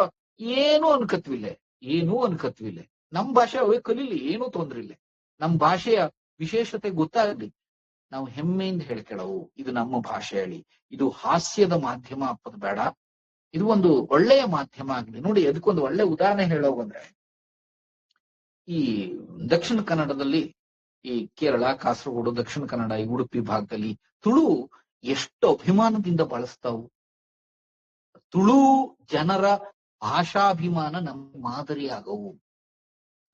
ಏನೂ ಅನ್ಕತ್ವಿಲ್ಲ. ನಮ್ ಭಾಷೆ ಅವೇ ಕಲೀಲಿ, ಏನೂ ತೊಂದ್ರೆ ಇಲ್ಲ. ನಮ್ ಭಾಷೆಯ ವಿಶೇಷತೆ ಗೊತ್ತಾಗ್ಲಿ. ನಾವು ಹೆಮ್ಮೆಯಿಂದ ಹೇಳ್ಕೊಳ್ಳವು, ಇದು ನಮ್ಮ ಭಾಷೆ ಹೇಳಿ. ಇದು ಹಾಸ್ಯದ ಮಾಧ್ಯಮ ಅಪ್ಪದ್ ಬೇಡ, ಇದು ಒಂದು ಒಳ್ಳೆಯ ಮಾಧ್ಯಮ ಆಗ್ಲಿ. ನೋಡಿ, ಅದಕ್ಕೊಂದು ಒಳ್ಳೆ ಉದಾಹರಣೆ ಹೇಳೋವಂದ್ರೆ, ಈ ದಕ್ಷಿಣ ಕನ್ನಡದಲ್ಲಿ, ಈ ಕೇರಳ, ಕಾಸರಗೋಡು, ದಕ್ಷಿಣ ಕನ್ನಡ, ಈ ಉಡುಪಿ ಭಾಗದಲ್ಲಿ ತುಳು ಎಷ್ಟು ಅಭಿಮಾನದಿಂದ ಬಳಸ್ತಾವು. ತುಳು ಜನರ ಭಾಷಾಭಿಮಾನ ನಮ್ಮ ಮಾದರಿ ಆಗವು.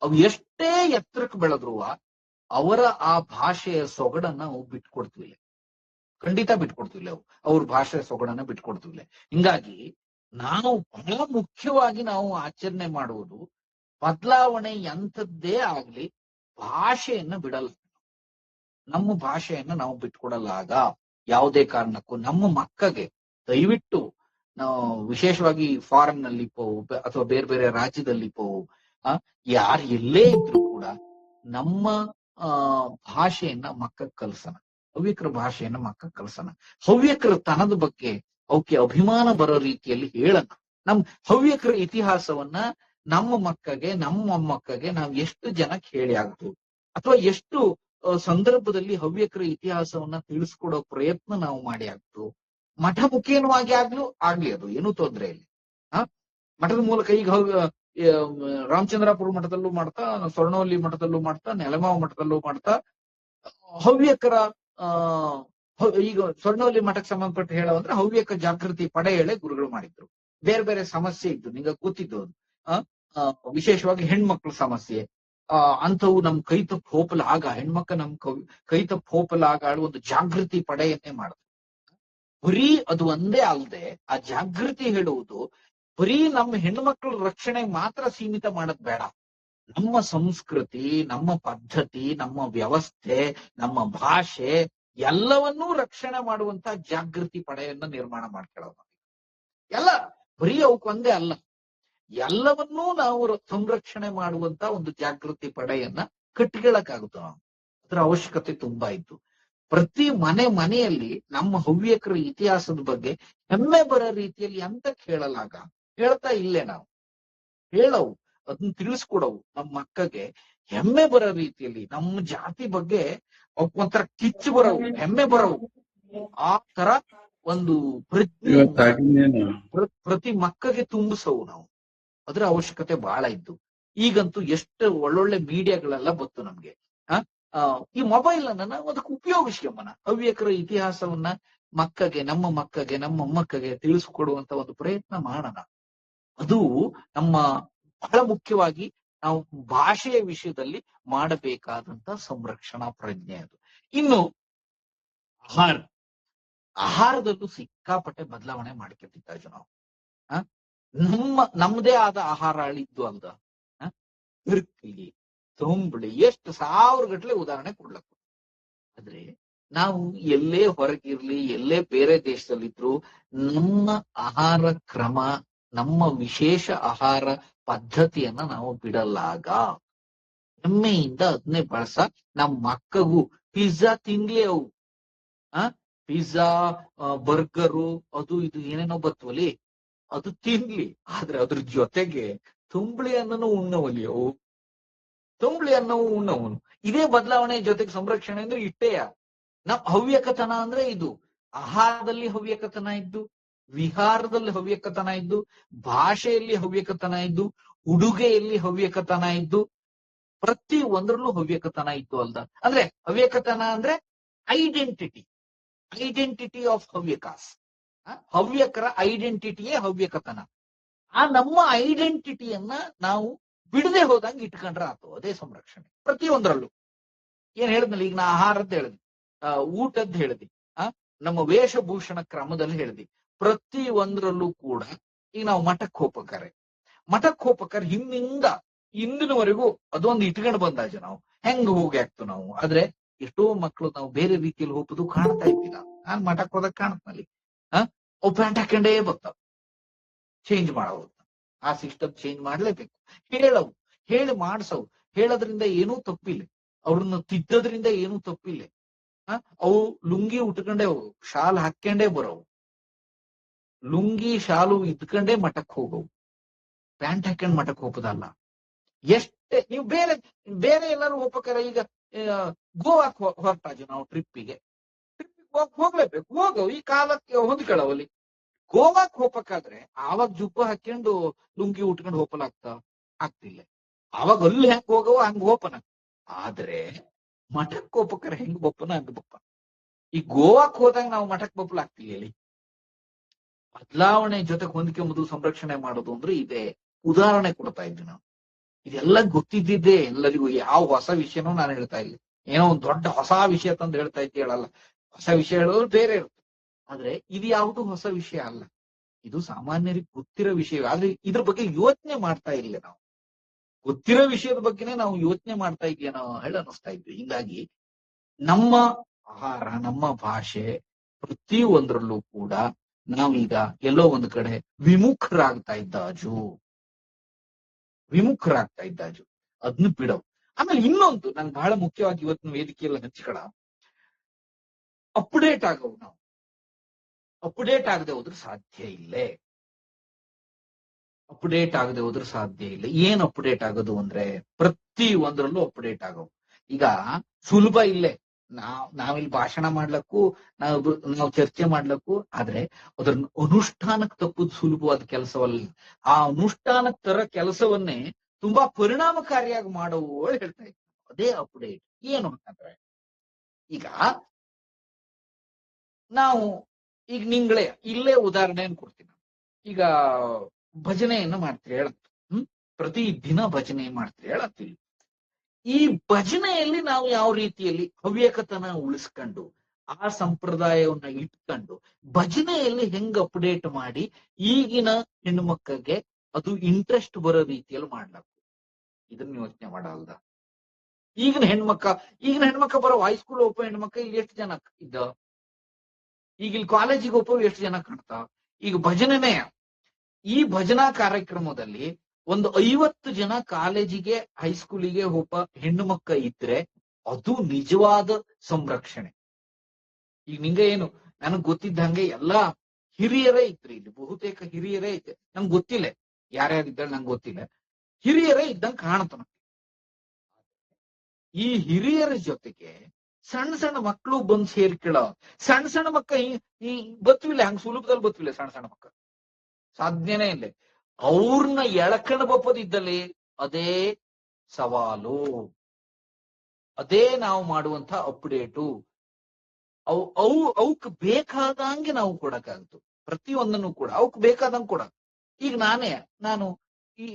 ಅವು ಎಷ್ಟೇ ಎತ್ತರಕ್ಕೆ ಬೆಳೆದ್ರು ಅವರ ಆ ಭಾಷೆಯ ಸೊಗಡನ್ನ ನಾವು ಬಿಟ್ಕೊಡ್ತೀವಿ, ಖಂಡಿತ ಬಿಟ್ಕೊಡ್ತೀವಿ. ಅವ್ರ ಭಾಷೆಯ ಸೊಗಡನ್ನ ಬಿಟ್ಕೊಡ್ತೀವಿ. ಹಿಂಗಾಗಿ ನಾವು ಬಹಳ ಮುಖ್ಯವಾಗಿ ನಾವು ಆಚರಣೆ ಮಾಡುವುದು ಬದಲಾವಣೆ ಎಂಥದ್ದೇ ಆಗ್ಲಿ ಭಾಷೆಯನ್ನ ಬಿಡಲ್ಲ. ನಮ್ಮ ಭಾಷೆಯನ್ನ ನಾವು ಬಿಟ್ಕೊಡಲ್ಲ. ಆಗ ಯಾವುದೇ ಕಾರಣಕ್ಕೂ ನಮ್ಮ ಮಕ್ಕಗೆ ದಯವಿಟ್ಟು ನಾವು ವಿಶೇಷವಾಗಿ ಫಾರಿನ್ ನಲ್ಲಿ ಪೋವು ಅಥವಾ ಬೇರೆ ಬೇರೆ ರಾಜ್ಯದಲ್ಲಿ ಪೋವು ಯಾರು ಎಲ್ಲೇ ಇದ್ರು ಕೂಡ ನಮ್ಮ ಭಾಷೆಯನ್ನ ಮಕ್ಕಗ್ ಕಲ್ಸೋಣ. ಹವ್ಯಕರ ಭಾಷೆಯನ್ನ ಮಕ್ಕಗ್ ಕಲ್ಸೋಣ. ಹವ್ಯಕರ ತನದ ಬಗ್ಗೆ ಅವಕ್ಕೆ ಅಭಿಮಾನ ಬರೋ ರೀತಿಯಲ್ಲಿ ಹೇಳೋಣ. ನಮ್ ಹವ್ಯಕರ ಇತಿಹಾಸವನ್ನ ನಮ್ಮ ಮಕ್ಕಗೆ ನಮ್ಮ ಮೊಮ್ಮಕ್ಕಗೆ ನಾವು ಎಷ್ಟು ಜನಕ್ಕೆ ಹೇಳಿ ಆಗ್ತು ಅಥವಾ ಎಷ್ಟು ಸಂದರ್ಭದಲ್ಲಿ ಹವ್ಯಕರ ಇತಿಹಾಸವನ್ನ ತಿಳಿಸ್ಕೊಡೋ ಪ್ರಯತ್ನ ನಾವು ಮಾಡಿ ಆಗ್ತು. ಮಠ ಮುಖೇನವಾಗಿ ಆಗ್ಲಿ ಅದು ಏನೂ ತೊಂದರೆ ಇಲ್ಲ. ಮಠದ ಮೂಲಕ ಈಗ ರಾಮಚಂದ್ರಾಪುರ ಮಠದಲ್ಲೂ ಮಾಡ್ತಾ, ಸ್ವರ್ಣವಲ್ಲಿ ಮಠದಲ್ಲೂ ಮಾಡ್ತಾ, ನೆಲಮಾವ ಮಠದಲ್ಲೂ ಮಾಡ್ತಾ ಹವ್ಯಕರ ಈಗ ಸ್ವರ್ಣವಲ್ಲಿ ಮಠಕ್ಕೆ ಸಂಬಂಧಪಟ್ಟ ಹೇಳೋವಂದ್ರೆ ಹವ್ಯಕ ಜಾಗೃತಿ ಪಡೆ ಹೇಳೆ ಗುರುಗಳು ಮಾಡಿದ್ರು. ಬೇರೆ ಬೇರೆ ಸಮಸ್ಯೆ ಇದ್ದು ನಿಂಗ ಗೊತ್ತಿದ್ದು ಅದು ವಿಶೇಷವಾಗಿ ಹೆಣ್ಮಕ್ಳ ಸಮಸ್ಯೆ ಅಂಥವು ನಮ್ ಕೈ ತಪ್ಪು ಹೋಪಲ ಆಗ ಹೆಣ್ಮಕ್ಳ ನಮ್ ಕೈ ತಪ್ಪು ಹೋಪಲ ಆಗ ಒಂದು ಜಾಗೃತಿ ಪಡೆಯನ್ನೇ ಮಾಡಿದ್ರು. ಬರೀ ಅದು ಒಂದೇ ಅಲ್ಲದೆ ಆ ಜಾಗೃತಿ ಹೇಳುವುದು ಬರೀ ನಮ್ಮ ಹೆಣ್ಮಕ್ಳ ರಕ್ಷಣೆ ಮಾತ್ರ ಸೀಮಿತ ಮಾಡದ್ ಬೇಡ. ನಮ್ಮ ಸಂಸ್ಕೃತಿ, ನಮ್ಮ ಪದ್ಧತಿ, ನಮ್ಮ ವ್ಯವಸ್ಥೆ, ನಮ್ಮ ಭಾಷೆ ಎಲ್ಲವನ್ನೂ ರಕ್ಷಣೆ ಮಾಡುವಂತ ಜಾಗೃತಿ ಪಡೆಯನ್ನ ನಿರ್ಮಾಣ ಮಾಡ್ಕೊಳ್ಳೋದು. ಎಲ್ಲ ಬರೀ ಅವಕ್ಕೊಂದೇ ಅಲ್ಲ, ಎಲ್ಲವನ್ನೂ ನಾವು ಸಂರಕ್ಷಣೆ ಮಾಡುವಂತ ಒಂದು ಜಾಗೃತಿ ಪಡೆಯನ್ನ ಕಟ್ಟಿಕೊಳ್ಳಕ್ಕಾಗುತ್ತೆ. ನಾವು ಅದರ ಅವಶ್ಯಕತೆ ತುಂಬಾ ಇತ್ತು. ಪ್ರತಿ ಮನೆಯಲ್ಲಿ ನಮ್ಮ ಹವ್ಯಕರ ಇತಿಹಾಸದ ಬಗ್ಗೆ ಹೆಮ್ಮೆ ಬರೋ ರೀತಿಯಲ್ಲಿ ಅಂತ ಹೇಳಲಾಗ ಹೇಳ್ತಾ ಇಲ್ಲೇ ನಾವು ಹೇಳವು ಅದನ್ನ ತಿಳಿಸ್ಕೊಡವು ನಮ್ಮ ಮಕ್ಕಗೆ ಹೆಮ್ಮೆ ಬರೋ ರೀತಿಯಲ್ಲಿ ನಮ್ಮ ಜಾತಿ ಬಗ್ಗೆ ಒಂಥರ ಕಿಚ್ಚು ಬರವು, ಹೆಮ್ಮೆ ಬರವು. ಆ ತರ ಒಂದು ಪ್ರತಿ ಮಕ್ಕಗೆ ತುಂಬಿಸವು ನಾವು. ಅದರ ಅವಶ್ಯಕತೆ ಬಹಳ ಇದ್ದು. ಈಗಂತೂ ಎಷ್ಟು ಒಳ್ಳೊಳ್ಳೆ ಮೀಡಿಯಾಗಳೆಲ್ಲ ಬಂತು ನಮ್ಗೆ. ಈ ಮೊಬೈಲ್ ಅನ್ನ ನಾವು ಅದಕ್ಕೆ ಉಪಯೋಗಿಸ್ಕೊಂಬನ ಹವ್ಯಕರ ಇತಿಹಾಸವನ್ನ ಮಕ್ಕಗೆ, ನಮ್ಮ ಮಕ್ಕಗೆ, ನಮ್ಮ ಮೊಮ್ಮಕ್ಕಗೆ ತಿಳಿಸ್ಕೊಡುವಂತ ಒಂದು ಪ್ರಯತ್ನ ಮಾಡೋಣ. ಅದು ನಮ್ಮ ಬಹಳ ಮುಖ್ಯವಾಗಿ ನಾವು ಭಾಷೆಯ ವಿಷಯದಲ್ಲಿ ಮಾಡಬೇಕಾದಂತ ಸಂರಕ್ಷಣಾ ಪ್ರಜ್ಞೆ ಅದು. ಇನ್ನು ಆಹಾರದಲ್ಲೂ ಸಿಕ್ಕಾಪಟ್ಟೆ ಬದಲಾವಣೆ ಮಾಡ್ಕೊತಿದ್ದ ನಾವು. ನಮ್ಮದೇ ಆದ ಆಹಾರ ಅಳಿದ್ದು ಅಲ್ದ. ಇರ್ಕಲಿ, ತಂಬಳಿ, ಎಷ್ಟು 1000 ಗಟ್ಲೆ ಉದಾಹರಣೆ ಕೊಡ್ಲಕ್ಕ. ಆದ್ರೆ ನಾವು ಎಲ್ಲೇ ಹೊರಗಿರ್ಲಿ, ಎಲ್ಲೇ ಬೇರೆ ದೇಶದಲ್ಲಿದ್ರು ನಮ್ಮ ಆಹಾರ ಕ್ರಮ, ನಮ್ಮ ವಿಶೇಷ ಆಹಾರ ಪದ್ಧತಿಯನ್ನ ನಾವು ಬಿಡಲಾಗ. ಹೆಮ್ಮೆಯಿಂದ ಅದನ್ನೇ ಬಳಸ ನಮ್ಮ ಮಕ್ಕಗೂ ಪಿಜ್ಜಾ ತಿನ್ಲಿ ಅವು. ಪಿಜ್ಜಾ, ಬರ್ಗರು, ಅದು ಇದು ಏನೇನೋ ಬರ್ತವಲ್ಲಿ ಅದು ತಿನ್ಲಿ. ಆದ್ರೆ ಅದ್ರ ಜೊತೆಗೆ ತಂಬಳಿ ಅನ್ನನೂ ಉಣ್ಣವಲ್ಲಿ ಅವು. ತಂಬಳಿ ಅನ್ನವು ಉಣ್ಣವನು. ಇದೇ ಬದಲಾವಣೆ ಜೊತೆಗೆ ಸಂರಕ್ಷಣೆ ಅಂದ್ರೆ ಇಟ್ಟೆಯ. ನಮ್ ಹವ್ಯಕತನ ಅಂದ್ರೆ ಇದು. ಆಹಾರದಲ್ಲಿ ಹವ್ಯಕತನ ಇದ್ದು, ವಿಹಾರದಲ್ಲಿ ಹವ್ಯಕತನ ಇದ್ದು, ಭಾಷೆಯಲ್ಲಿ ಹವ್ಯಕತನ ಇದ್ದು, ಉಡುಗೆಯಲ್ಲಿ ಹವ್ಯಕತನ ಇದ್ದು, ಪ್ರತಿ ಒಂದ್ರಲ್ಲೂ ಹವ್ಯಕತನ ಇತ್ತು ಅಲ್ದ. ಅಂದ್ರೆ ಹವ್ಯಕತನ ಅಂದ್ರೆ ಐಡೆಂಟಿಟಿ ಆಫ್ ಹವ್ಯಕಾಸ್. ಹವ್ಯಕರ ಐಡೆಂಟಿಟಿಯೇ ಹವ್ಯಕತನ. ಆ ನಮ್ಮ ಐಡೆಂಟಿಟಿಯನ್ನ ನಾವು ಬಿಡದೆ ಹೋದಂಗೆ ಇಟ್ಕೊಂಡ್ರೆ ಆತು. ಅದೇ ಸಂರಕ್ಷಣೆ ಪ್ರತಿಯೊಂದ್ರಲ್ಲೂ. ಏನ್ ಹೇಳಿದ್ನಲ್ಲ ಈಗ ನಾ ಆಹಾರದ್ದು ಹೇಳಿದ್ವಿ, ಊಟದ್ದು ಹೇಳಿದ್ವಿ, ನಮ್ಮ ವೇಷಭೂಷಣ ಕ್ರಮದಲ್ಲಿ ಹೇಳಿದ್ವಿ. ಪ್ರತಿ ಒಂದ್ರಲ್ಲೂ ಕೂಡ ಈಗ ನಾವು ಮಠಕ್ಕೆ ಹೋಗ್ಬೇಕಾರೆ ಹಿಂದಿನವರೆಗೂ ಅದೊಂದು ಇಟ್ಕೊಂಡು ಬಂದಾಜ ನಾವು ಹೆಂಗ್ ಹೋಗಿ ಆಗ್ತು ನಾವು. ಆದ್ರೆ ಎಷ್ಟೋ ಮಕ್ಕಳು ನಾವು ಬೇರೆ ರೀತಿಯಲ್ಲಿ ಹೋಗುದು ಕಾಣ್ತಾ ಇದ್ದಿಲ್ಲ. ನಾನ್ ಮಠಕ್ಕೆ ಹೋದಾಗ ಕಾಣತ್ನಲ್ಲಿ ಅವು ಪ್ಯಾಂಟ್ ಹಾಕೊಂಡೇ ಬರ್ತಾವ. ಚೇಂಜ್ ಮಾಡವು, ಆ ಸಿಸ್ಟಮ್ ಚೇಂಜ್ ಮಾಡ್ಲೇಬೇಕು. ಹೇಳಿ ಮಾಡ್ಸವು. ಹೇಳೋದ್ರಿಂದ ಏನೂ ತಪ್ಪಿಲ್ಲ, ಅವ್ರನ್ನ ತಿದ್ದೋದ್ರಿಂದ ಏನೂ ತಪ್ಪಿಲ್ಲ. ಅವು ಲುಂಗಿ ಉಟ್ಕೊಂಡೇ ಹೋಗವು, ಶಾಲ್ ಹಾಕೊಂಡೇ ಬರೋವು, ಲುಂಗಿ ಶಾಲು ಇದ್ಕೊಂಡೇ ಮಠಕ್ಕೆ ಹೋಗವು, ಪ್ಯಾಂಟ್ ಹಾಕೊಂಡ್ ಮಠಕ್ಕೆ ಹೋಗೋದಲ್ಲ. ಎಷ್ಟೇ ನೀವು ಬೇರೆ ಎಲ್ಲರೂ ಹೋಗ್ಬೇಕಾರೆ, ಈಗ ಗೋವಾಕ್ ಹೊರಟಾಜು ನಾವು ಟ್ರಿಪ್ಪಿಗೆ ಹೋಗ್ಲೇಬೇಕು, ಹೋಗವು ಈ ಕಾಲಕ್ಕೆ ಹೊಂದ್ಕೊಳ್ಳವಲ್ಲಿ. ಗೋವಾಕ್ ಹೋಗ್ಬೇಕಾದ್ರೆ ಆವಾಗ ಜುಬ್ಬ ಹಾಕೊಂಡು ಲುಂಗಿ ಉಟ್ಕೊಂಡು ಆಗ್ತಿಲ್ಲ. ಆವಾಗ ಅಲ್ಲಿ ಹೆಂಗ್ ಹೋಗವ ಹಂಗ ಹೋಪನ. ಆದ್ರೆ ಮಠಕ್ ಹೋಗ್ಬೇಕಾರೆ ಹೆಂಗ್ ಬಪ್ಪನ ಹಂಗ ಬಪ್ಪ. ಈ ಗೋವಾಕ್ ಹೋದಾಗ ನಾವು ಮಠಕ್ ಬಪ್ಪಲಾಗ್ತಿಲ್ಲ. ಹೇಳಿ, ಬದಲಾವಣೆ ಜೊತೆಗೆ ಹೊಂದ್ಕೊಂಬುದು ಸಂರಕ್ಷಣೆ ಮಾಡೋದು ಅಂದ್ರೆ ಇದೆ. ಉದಾಹರಣೆ ಕೊಡ್ತಾ ಇದ್ವಿ ನಾವು. ಇದೆಲ್ಲ ಗೊತ್ತಿದ್ದಿದ್ದೇ ಎಲ್ಲರಿಗೂ. ಯಾವ ಹೊಸ ವಿಷಯನೂ ನಾನು ಹೇಳ್ತಾ ಇಲ್ಲ. ಏನೋ ಒಂದ್ ದೊಡ್ಡ ಹೊಸ ವಿಷಯ ತಂದು ಹೇಳ್ತಾ ಇದ್ದೆ ಹೇಳಲ್ಲ. ಹೊಸ ವಿಷಯ ಹೇಳೋದು ಬೇರೆ ಇರುತ್ತೆ. ಆದ್ರೆ ಇದು ಯಾವುದು ಹೊಸ ವಿಷಯ ಅಲ್ಲ. ಇದು ಸಾಮಾನ್ಯರಿಗೆ ಗೊತ್ತಿರೋ ವಿಷಯ. ಆದ್ರೆ ಇದ್ರ ಬಗ್ಗೆ ಯೋಚನೆ ಮಾಡ್ತಾ ಇಲ್ಲ ನಾವು. ಗೊತ್ತಿರೋ ವಿಷಯದ ಬಗ್ಗೆನೇ ನಾವು ಯೋಚನೆ ಮಾಡ್ತಾ ಇದೀಯ ನಾವು ಹೇಳಿ ಅನ್ನಿಸ್ತಾ ಇದ್ವಿ. ಹೀಗಾಗಿ ನಮ್ಮ ಆಹಾರ, ನಮ್ಮ ಭಾಷೆ, ಪ್ರತಿ ಒಂದರಲ್ಲೂ ಕೂಡ ನಾವೀಗ ಎಲ್ಲೋ ಒಂದು ಕಡೆ ವಿಮುಖರಾಗ್ತಾ ಇದ್ದಾಜು. ಅದನ್ನ ಬಿಡವು. ಆಮೇಲೆ ಇನ್ನೊಂದು ನಂಗೆ ಬಹಳ ಮುಖ್ಯವಾಗಿ ಇವತ್ತಿನ ವೇದಿಕೆಯಲ್ಲಿ ಹಂಚ್ಕೊಳ, ಅಪ್ಡೇಟ್ ಆಗವು. ನಾವು ಅಪ್ಡೇಟ್ ಆಗದೆ ಹೋದ್ರೆ ಸಾಧ್ಯ ಇಲ್ಲೇ. ಏನ್ ಅಪ್ಡೇಟ್ ಆಗೋದು ಅಂದ್ರೆ ಪ್ರತಿ ಒಂದರಲ್ಲೂ ಅಪ್ಡೇಟ್ ಆಗವು. ಈಗ ಸುಲಭ ಇಲ್ಲೇ ನಾವಿಲ್ಲಿ ಭಾಷಣ ಮಾಡ್ಲಕ್ಕೂ, ನಾವು ಚರ್ಚೆ ಮಾಡ್ಲಕ್ಕೂ, ಆದ್ರೆ ಅದ್ರ ಅನುಷ್ಠಾನಕ್ಕೆ ತಪ್ಪುದು ಸುಲಭವಾದ ಕೆಲಸವಲ್ಲ. ಆ ಅನುಷ್ಠಾನಕ್ಕೆ ತರ ಕೆಲಸವನ್ನೇ ತುಂಬಾ ಪರಿಣಾಮಕಾರಿಯಾಗಿ ಮಾಡುವು ಹೇಳ್ತಾ ಇದ್ವಿ. ಅದೇ ಅಪ್ಡೇಟ್. ಏನು ಅಂತಂದ್ರೆ ಈಗ ನಾವು ಈಗ ಇಲ್ಲೇ ಉದಾಹರಣೆಯನ್ನು ಕೊಡ್ತೀನಿ. ಈಗ ಭಜನೆಯನ್ನ ಮಾಡ್ತೀರಿ ಹೇಳತ್, ಪ್ರತಿ ದಿನ ಭಜನೆ ಮಾಡ್ತೀರಿ ಹೇಳತ್ತೀವಿ. ಈ ಭಜನೆಯಲ್ಲಿ ನಾವು ಯಾವ ರೀತಿಯಲ್ಲಿ ಹವ್ಯಕತನ ಉಳಿಸ್ಕೊಂಡು ಆ ಸಂಪ್ರದಾಯವನ್ನ ಇಟ್ಕೊಂಡು ಭಜನೆಯಲ್ಲಿ ಹೆಂಗ್ ಅಪ್ಡೇಟ್ ಮಾಡಿ ಈಗಿನ ಹೆಣ್ಣು ಮಕ್ಕಳಿಗೆ ಅದು ಇಂಟ್ರೆಸ್ಟ್ ಬರೋ ರೀತಿಯಲ್ಲಿ ಮಾಡ್ಲಾಕು, ಇದನ್ನ ಯೋಚನೆ ಮಾಡಲ್ದ. ಈಗಿನ ಹೆಣ್ಮಕ್ಕ ಬರೋ ಹೈಸ್ಕೂಲ್ ಒಬ್ಬ ಹೆಣ್ಮಕ್ಕ ಇಲ್ಲಿ ಎಷ್ಟು ಜನ ಇದ್ದ, ಈಗ ಇಲ್ಲಿ ಕಾಲೇಜಿಗೆ ಒಬ್ಬ ಎಷ್ಟು ಜನ ಕಾಣ್ತಾ. ಈಗ ಭಜನೆನೇ, ಈ ಭಜನಾ ಕಾರ್ಯಕ್ರಮದಲ್ಲಿ ಒಂದು 50 ಜನ ಕಾಲೇಜಿಗೆ ಹೈಸ್ಕೂಲಿಗೆ ಒಬ್ಬ ಹೆಣ್ಣು ಮಕ್ಕ ಇದ್ರೆ ಅದು ನಿಜವಾದ ಸಂರಕ್ಷಣೆ. ಈಗ ನಿಂಗೆ ಏನು, ನನಗ್ ಗೊತ್ತಿದ್ದಂಗೆ ಎಲ್ಲಾ ಹಿರಿಯರೇ ಇದ್ರಿ, ಇಲ್ಲಿ ಬಹುತೇಕ ಹಿರಿಯರೇ ಇದ್ದೆ. ನಂಗೆ ಗೊತ್ತಿಲ್ಲ ಯಾರ್ಯಾರಿದ್ದಾರೆ, ನಂಗೆ ಗೊತ್ತಿಲ್ಲ. ಹಿರಿಯರೇ ಇದ್ದಂಗೆ ಕಾಣುತ್ತ. ಈ ಹಿರಿಯರ ಜೊತೆಗೆ ಸಣ್ಣ ಸಣ್ಣ ಮಕ್ಕಳು ಬಂದು ಸೇರ್ಕೊಳ್ಳೋ, ಸಣ್ಣ ಮಕ್ಕ ಈ ಬತ್ವಿಲ್ಲ, ಹಂಗ ಸುಲಭದಲ್ಲಿ ಬತ್ವಿಲ್ಲ ಸಣ್ಣ ಮಕ್ಕ, ಸಾಧ್ಯನೇ ಇಲ್ಲ. ಅವ್ರನ್ನ ಎಳಕಣ ಬಪ್ಪದಿದ್ದಲ್ಲಿ ಅದೇ ಸವಾಲು, ಅದೇ ನಾವು ಮಾಡುವಂತ ಅಪ್ಡೇಟು. ಅವಕ್ ಬೇಕಾದಂಗೆ ನಾವು ಕೊಡಕ್ಕಾಗತ್ತು. ಪ್ರತಿಯೊಂದನ್ನು ಕೂಡ ಅವಕ್ ಬೇಕಾದಂಗೆ ಕೊಡ. ಈಗ ನಾನು ಈ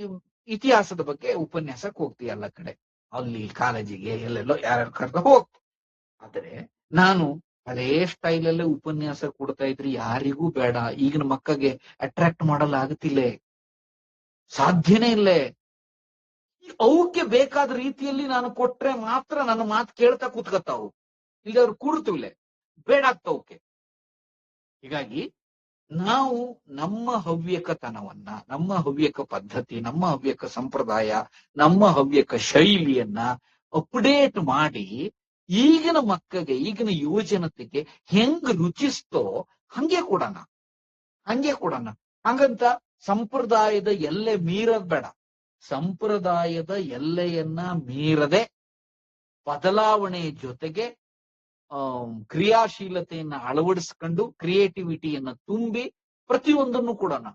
ಇತಿಹಾಸದ ಬಗ್ಗೆ ಉಪನ್ಯಾಸಕ್ಕೆ ಹೋಗ್ತೀವಿ ಎಲ್ಲ ಕಡೆ, ಅಲ್ಲಿ ಕಾಲೇಜಿಗೆ ಎಲ್ಲೆಲ್ಲೋ ಯಾರ್ಯಾರು ಕರ್ದ ಹೋಗ್ತು. ಆದ್ರೆ ನಾನು ಹಳೇ ಸ್ಟೈಲಲ್ಲೇ ಉಪನ್ಯಾಸ ಕೊಡ್ತಾ ಇದ್ರಿ, ಯಾರಿಗೂ ಬೇಡ. ಈಗಿನ ಮಕ್ಕಳಿಗೆ ಅಟ್ರಾಕ್ಟ್ ಮಾಡಲ್ಲ ಆಗುತ್ತಿಲ್ಲ, ಸಾಧ್ಯನೇ ಇಲ್ಲೇ. ಅವಕ್ಕೆ ಬೇಕಾದ ರೀತಿಯಲ್ಲಿ ನಾನು ಕೊಟ್ರೆ ಮಾತ್ರ ನನ್ನ ಮಾತು ಕೇಳ್ತಾ ಕೂತ್ಕತ್ತಾವು, ಇಲ್ಲಿ ಅವ್ರು ಕೂಡ್ತಿಲ್ಲ, ಬೇಡ ಆಗ್ತಾವಕ್ಕೆ. ಹೀಗಾಗಿ ನಾವು ನಮ್ಮ ಹವ್ಯಕತನವನ್ನ, ನಮ್ಮ ಹವ್ಯಕ ಪದ್ಧತಿ, ನಮ್ಮ ಹವ್ಯಕ ಸಂಪ್ರದಾಯ, ನಮ್ಮ ಹವ್ಯಕ ಶೈಲಿಯನ್ನ ಅಪ್ಡೇಟ್ ಮಾಡಿ ಈಗಿನ ಮಕ್ಕಳಿಗೆ, ಈಗಿನ ಯುವಜನತೆಗೆ ಹೆಂಗ್ ರುಚಿಸ್ತೋ ಹಂಗೆ ಕೊಡೋಣ. ಹಂಗಂತ ಸಂಪ್ರದಾಯದ ಎಲ್ಲೆ ಮೀರದ್ ಬೇಡ. ಸಂಪ್ರದಾಯದ ಎಲ್ಲೆಯನ್ನ ಮೀರದೆ ಬದಲಾವಣೆ ಜೊತೆಗೆ ಕ್ರಿಯಾಶೀಲತೆಯನ್ನ ಅಳವಡಿಸ್ಕೊಂಡು ಕ್ರಿಯೇಟಿವಿಟಿಯನ್ನ ತುಂಬಿ ಪ್ರತಿಯೊಂದನ್ನು ಕೊಡೋಣ.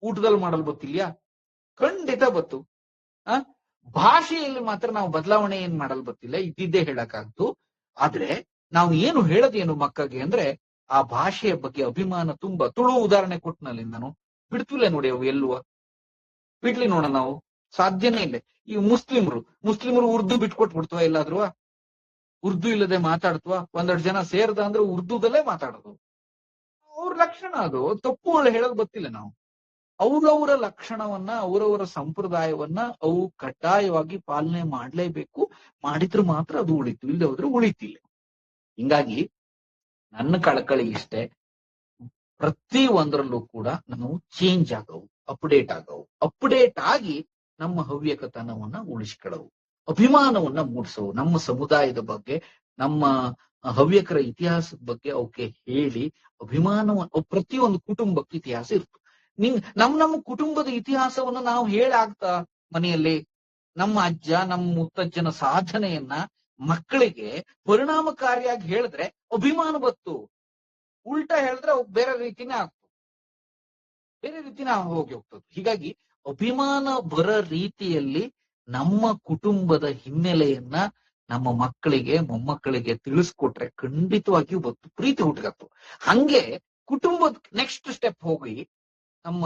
ಊಟದಲ್ಲಿ ಮಾಡಲ್ ಗೊತ್ತಿಲ್ಯಾ? ಖಂಡಿತ ಗೊತ್ತು. ಭಾಷೆಯಲ್ಲಿ ಮಾತ್ರ ನಾವು ಬದಲಾವಣೆ ಏನ್ ಮಾಡಲ್ ಗೊತ್ತಿಲ್ಲ, ಇದ್ದಿದ್ದೇ ಹೇಳಕ್ಕಾಗ್ತು. ಆದ್ರೆ ನಾವು ಏನು ಹೇಳೋದೇನು ಮಕ್ಕಳಿಗೆ ಅಂದ್ರೆ ಆ ಭಾಷೆಯ ಬಗ್ಗೆ ಅಭಿಮಾನ ತುಂಬ. ತುಳು ಉದಾಹರಣೆ ಕೊಟ್ಟನಲ್ಲಿ ನಾನು ಬಿಡ್ತಿಲ್ಲ ನೋಡಿ, ಅವು ಎಲ್ಲುವ ಬಿಡ್ಲಿ ನೋಡ, ನಾವು ಸಾಧ್ಯನೇ ಇಲ್ಲ. ಈ ಮುಸ್ಲಿಮರು ಉರ್ದು ಬಿಟ್ಕೊಟ್ಬಿಡ್ತವ, ಎಲ್ಲಾದ್ರೂ ಉರ್ದು ಇಲ್ಲದೆ ಮಾತಾಡ್ತವ. ಒಂದೆರಡು ಜನ ಸೇರ್ದ ಅಂದ್ರೆ ಉರ್ದುದಲ್ಲೇ ಮಾತಾಡೋದು. ಅವ್ರ ಲಕ್ಷಣ ಅದು, ತಪ್ಪು ಹೇಳೋದು ಗೊತ್ತಿಲ್ಲ ನಾವು. ಅವರವರ ಲಕ್ಷಣವನ್ನ, ಅವರವರ ಸಂಪ್ರದಾಯವನ್ನ ಅವು ಕಡ್ಡಾಯವಾಗಿ ಪಾಲನೆ ಮಾಡ್ಲೇಬೇಕು. ಮಾಡಿದ್ರೆ ಮಾತ್ರ ಅದು ಉಳಿತು, ಇಲ್ಲದೆ ಹೋದ್ರೆ ಉಳಿತಿಲ್ಲ. ಹಿಂಗಾಗಿ ನನ್ನ ಕಳಕಳಿ ಇಷ್ಟೇ, ಪ್ರತಿ ಒಂದರಲ್ಲೂ ಕೂಡ ನಾವು ಚೇಂಜ್ ಆಗವು, ಅಪ್ಡೇಟ್ ಆಗಿ ನಮ್ಮ ಹವ್ಯಕತನವನ್ನ ಉಳಿಸ್ಕೊಳ್ಳವು, ಅಭಿಮಾನವನ್ನ ಮೂಡಿಸವು. ನಮ್ಮ ಸಮುದಾಯದ ಬಗ್ಗೆ, ನಮ್ಮ ಹವ್ಯಕರ ಇತಿಹಾಸದ ಬಗ್ಗೆ ಅವಕ್ಕೆ ಹೇಳಿ ಅಭಿಮಾನವನ್ನು. ಪ್ರತಿಯೊಂದು ಕುಟುಂಬಕ್ಕೆ ಇತಿಹಾಸ ಇರ್ತದೆ. ನಮ್ಮ ಕುಟುಂಬದ ಇತಿಹಾಸವನ್ನ ನಾವು ಹೇಳಾಗ್ತಾ ಮನೆಯಲ್ಲಿ ನಮ್ಮ ಅಜ್ಜ, ನಮ್ಮ ಮುತ್ತಜ್ಜನ ಸಾಧನೆಯನ್ನ ಮಕ್ಕಳಿಗೆ ಪರಿಣಾಮಕಾರಿಯಾಗಿ ಹೇಳಿದ್ರೆ ಅಭಿಮಾನ ಬತ್ತು. ಉಲ್ಟಾ ಹೇಳಿದ್ರೆ ಅವ್ ಬೇರೆ ರೀತಿನೇ ಹೋಗಿ ಹೋಗ್ತದೆ. ಹೀಗಾಗಿ ಅಭಿಮಾನ ಬರೋ ರೀತಿಯಲ್ಲಿ ನಮ್ಮ ಕುಟುಂಬದ ಹಿನ್ನೆಲೆಯನ್ನ ನಮ್ಮ ಮಕ್ಕಳಿಗೆ, ಮೊಮ್ಮಕ್ಕಳಿಗೆ ತಿಳಿಸ್ಕೊಟ್ರೆ ಖಂಡಿತವಾಗಿಯೂ ಬತ್ತು, ಪ್ರೀತಿ ಹುಟ್ಟುಗತ್ತು. ಹಂಗೆ ಕುಟುಂಬದ ನೆಕ್ಸ್ಟ್ ಸ್ಟೆಪ್ ಹೋಗಿ ನಮ್ಮ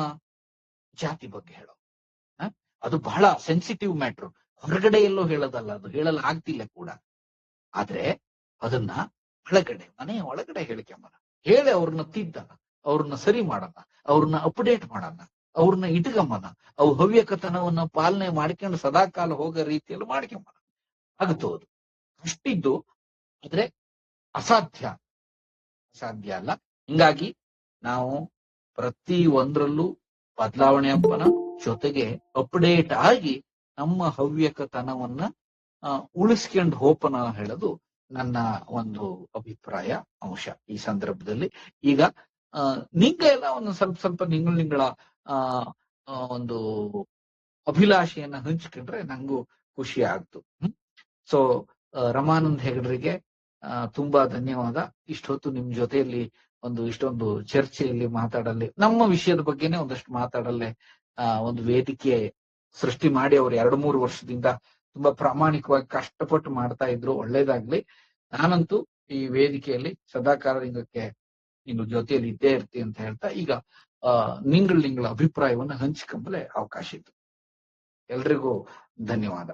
ಜಾತಿ ಬಗ್ಗೆ ಹೇಳೋ, ಅದು ಬಹಳ ಸೆನ್ಸಿಟಿವ್ ಮ್ಯಾಟ್ರು. ಹೊರಗಡೆ ಎಲ್ಲೋ ಹೇಳೋದಲ್ಲ, ಅದು ಹೇಳಲ್ಲ ಆಗ್ತಿಲ್ಲ ಕೂಡ. ಆದ್ರೆ ಅದನ್ನ ಮನೆಯ ಒಳಗಡೆ ಹೇಳಿ ಅವ್ರನ್ನ ತಿದ್ದಣ, ಅವ್ರನ್ನ ಸರಿ ಮಾಡೋಣ, ಅವ್ರನ್ನ ಅಪ್ಡೇಟ್ ಮಾಡೋಣ, ಅವ್ರನ್ನ ಇಟ್ಕಂಬನ, ಅವು ಹವ್ಯಕತನವನ್ನ ಪಾಲನೆ ಮಾಡ್ಕೊಂಡು ಸದಾಕಾಲ ಹೋಗೋ ರೀತಿಯಲ್ಲಿ ಮಾಡ್ಕೊಂಬನ ಆಗ್ತೋದು. ಅಷ್ಟಿದ್ದು ಆದ್ರೆ ಅಸಾಧ್ಯ ಅಲ್ಲ. ಹಿಂಗಾಗಿ ನಾವು ಪ್ರತಿ ಒಂದ್ರಲ್ಲೂ ಬದಲಾವಣೆ ಹಬ್ಬನ ಜೊತೆಗೆ ಅಪ್ಡೇಟ್ ಆಗಿ ನಮ್ಮ ಹವ್ಯಕತನವನ್ನ ಉಳಿಸ್ಕೊಂಡು ಹೋಪನ ಹೇಳೋದು ನನ್ನ ಒಂದು ಅಭಿಪ್ರಾಯ ಅಂಶ ಈ ಸಂದರ್ಭದಲ್ಲಿ. ಈಗ ನಿಂಗೆ ಎಲ್ಲ ಒಂದು ಸ್ವಲ್ಪ ನಿಂಗಳ ಒಂದು ಅಭಿಲಾಷೆಯನ್ನ ಹಂಚ್ಕೊಂಡ್ರೆ ನಂಗೂ ಖುಷಿ ಆಗ್ತು. ಸೊ ರಮಾನಂದ್ ಹೆಗಡ್ರಿಗೆ ತುಂಬಾ ಧನ್ಯವಾದ. ಇಷ್ಟೊತ್ತು ನಿಮ್ ಜೊತೆಯಲ್ಲಿ ಇಷ್ಟೊಂದು ಚರ್ಚೆಯಲ್ಲಿ ಮಾತಾಡಲ್ಲಿ, ನಮ್ಮ ವಿಷಯದ ಬಗ್ಗೆನೆ ಒಂದಷ್ಟು ಮಾತಾಡಲ್ಲೇ ಒಂದು ವೇದಿಕೆ ಸೃಷ್ಟಿ ಮಾಡಿ ಅವ್ರು 2-3 ವರ್ಷದಿಂದ ತುಂಬಾ ಪ್ರಾಮಾಣಿಕವಾಗಿ ಕಷ್ಟಪಟ್ಟು ಮಾಡ್ತಾ ಇದ್ರು. ಒಳ್ಳೇದಾಗ್ಲಿ. ನಾನಂತೂ ಈ ವೇದಿಕೆಯಲ್ಲಿ ಸದಾಕಾಲ ನಿನ್ನ ಜೊತೆಯಲ್ಲಿ ಇದ್ದೇ ಇರ್ತಿ ಅಂತ ಹೇಳ್ತಾ, ಈಗ ನಿಂಗಳ ಅಭಿಪ್ರಾಯವನ್ನ ಹಂಚಿಕೊಂಬಲೆ ಅವಕಾಶ ಇತ್ತು. ಎಲ್ರಿಗೂ ಧನ್ಯವಾದ.